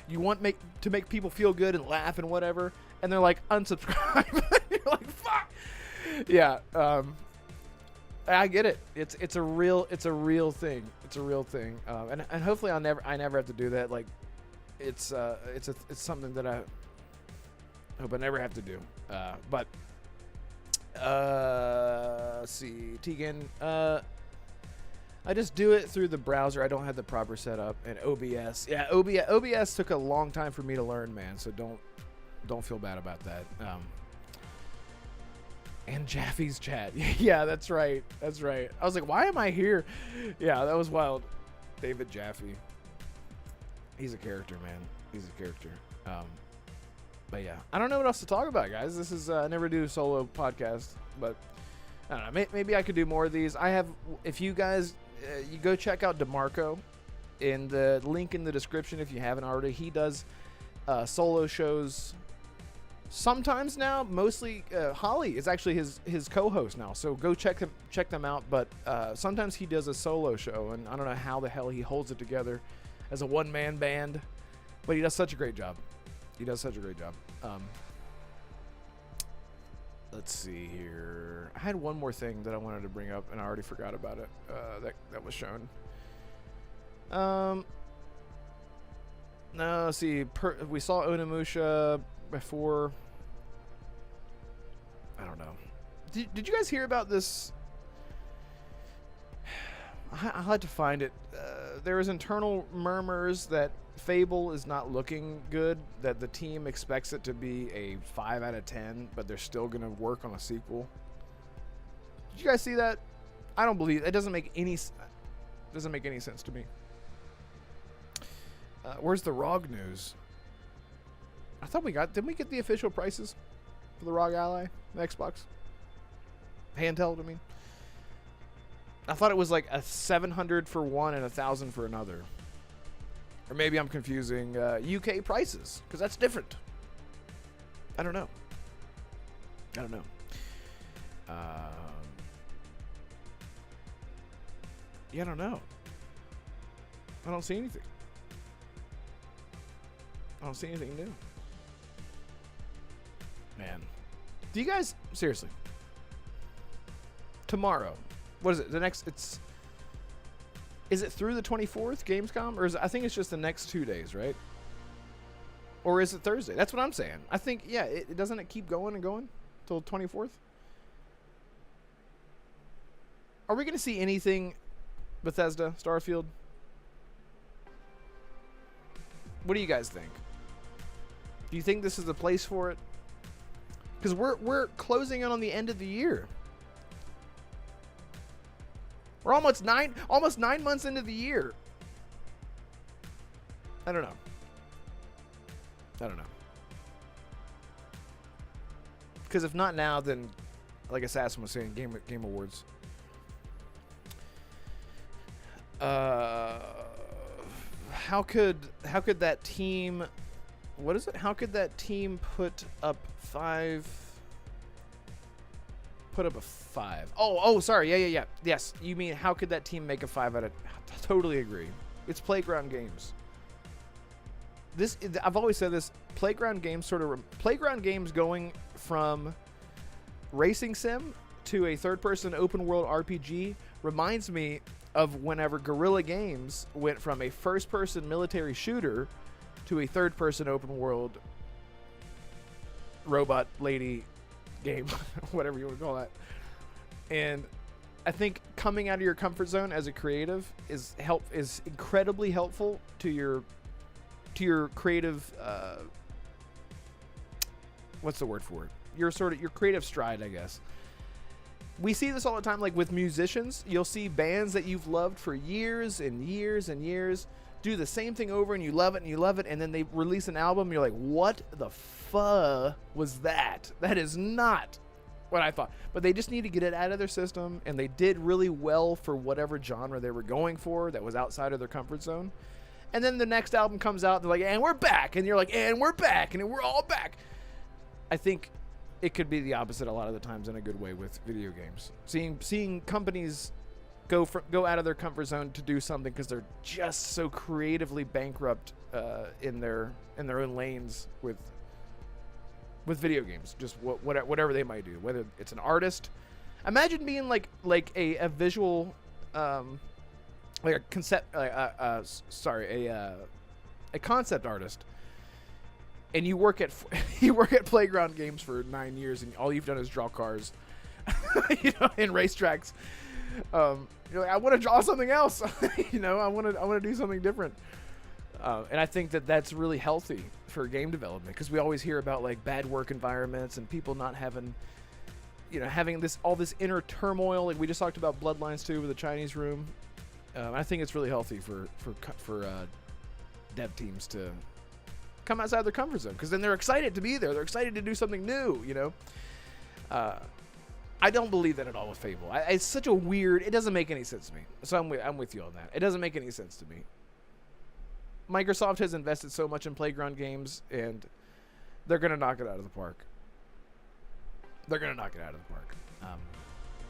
you want to make people feel good and laugh and whatever, and they're like, unsubscribe. You're like, fuck. Yeah, I get it. It's a real thing. It's a real thing. And hopefully I never have to do that. Like, it's something that I hope I never have to do. But let's see, Tegan. I just do it through the browser. I don't have the proper setup. And OBS. Yeah, OBS took a long time for me to learn, man. So don't feel bad about that. And Jaffe's chat. Yeah, that's right. That's right. I was like, why am I here? Yeah, that was wild. David Jaffe. He's a character, man. He's a character. But yeah, I don't know what else to talk about, guys. This is I never do a solo podcast, but I don't know. Maybe I could do more of these. I have. If you guys, you go check out Damarco in the link in the description if you haven't already. He does solo shows sometimes now. Mostly Holly is actually his co-host now, so go check them out. But sometimes he does a solo show, and I don't know how the hell he holds it together as a one-man band, but he does such a great job. He does such a great job. Let's see here. I had one more thing that I wanted to bring up, and I already forgot about it. That was shown. No, see, we saw Onimusha before. I don't know. Did you guys hear about this? I'll have to find it. There is internal murmurs that Fable is not looking good, that the team expects it to be a 5 out of 10, but they're still going to work on a sequel. Did you guys see that? I don't believe it. Doesn't make any sense to me. Where's the ROG news? I thought didn't we get the official prices for the ROG Ally, the Xbox handheld? I mean, I thought it was like a 700 for one and 1,000 for another. Or maybe I'm confusing UK prices, because that's different. I don't know. Yeah, I don't know. I don't see anything. I don't see anything new. Man. Do you guys, seriously, tomorrow, what is it? Is it through the 24th, Gamescom? Or I think it's just the next 2 days, right? Or is it Thursday? That's what I'm saying. I think, yeah, it doesn't it keep going and going till 24th? Are we going to see anything Bethesda, Starfield? What do you guys think? Do you think this is the place for it? Because we're closing in on the end of the year. We're almost 9 months into the year. I don't know. Because if not now, then, like Assassin was saying, Game Awards. How could that team? What is it? How could that team put up a 5? Oh, sorry. Yeah. Yes, you mean how could that team make a 5 out of? Totally agree. It's Playground Games. I've always said this. Playground Games Playground Games going from racing sim to a third-person open-world RPG reminds me of whenever Guerrilla Games went from a first-person military shooter to a third-person open-world robot lady game, whatever you want to call that. And I think coming out of your comfort zone as a creative is incredibly helpful to your creative. What's the word for it? Your creative stride, I guess. We see this all the time, like with musicians. You'll see bands that you've loved for years and years and years do the same thing over, and you love it, and then they release an album, and you're like, what the fuck was that? That is not what I thought. But they just need to get it out of their system, and they did really well for whatever genre they were going for that was outside of their comfort zone. And then the next album comes out, and they're like, and we're back. And you're like, and we're back, and we're all back. I think it could be the opposite a lot of the times in a good way with video games. Seeing companies go out of their comfort zone to do something because they're just so creatively bankrupt in their own lanes with video games. Just whatever they might do, whether it's an artist. Imagine being like a visual, like a concept, a concept artist. And you work at Playground Games for 9 years, and all you've done is draw cars, and racetracks. You're like, I want to draw something else. I want to do something different. And I think that that's really healthy for game development, because we always hear about like bad work environments and people not having, having all this inner turmoil. Like we just talked about Bloodlines 2 with the Chinese room. I think it's really healthy for dev teams to come outside their comfort zone, because then they're excited to be there. They're excited to do something new. I don't believe that at all with Fable. It's such a weird. It doesn't make any sense to me. So I'm with you on that. It doesn't make any sense to me. Microsoft has invested so much in Playground games, and they're gonna knock it out of the park. They're gonna knock it out of the park.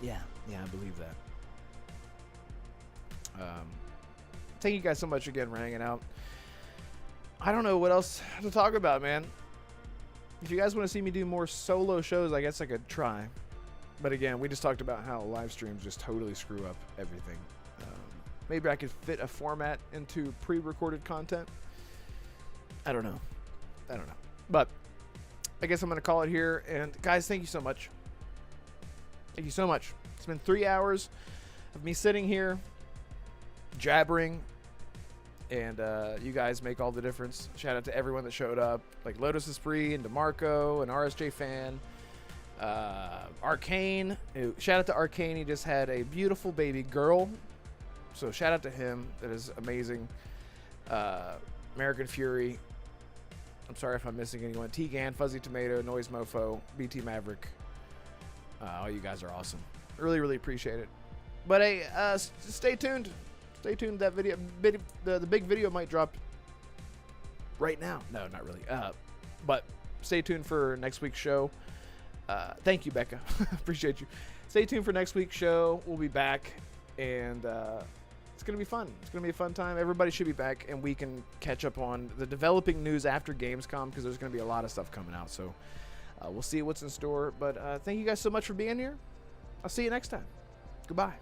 Yeah, I believe that. Thank you guys so much again for hanging out. I don't know what else to talk about, man. If you guys want to see me do more solo shows, I guess I could try. But again, we just talked about how live streams just totally screw up everything. Maybe I could fit a format into pre-recorded content. I don't know. But I guess I'm going to call it here. And guys, thank you so much. Thank you so much. It's been 3 hours of me sitting here, jabbering, and you guys make all the difference. Shout out to everyone that showed up, like Lotus Esprit and Damarco and RSJ Fan. Arcane. Shout out to Arcane. He just had a beautiful baby girl. So shout out to him. That is amazing. American Fury. I'm sorry if I'm missing anyone. T-Gan, Fuzzy Tomato, Noise Mofo, BT Maverick. Oh, you guys are awesome. Really, really appreciate it. But hey, stay tuned. Stay tuned. That video, the big video might drop right now. No, not really. But stay tuned for next week's show. Thank you, Becca. Appreciate you. Stay tuned for next week's show. We'll be back, and it's going to be fun. It's going to be a fun time. Everybody should be back, and we can catch up on the developing news after Gamescom, because there's going to be a lot of stuff coming out. So we'll see what's in store. But thank you guys so much for being here. I'll see you next time. Goodbye.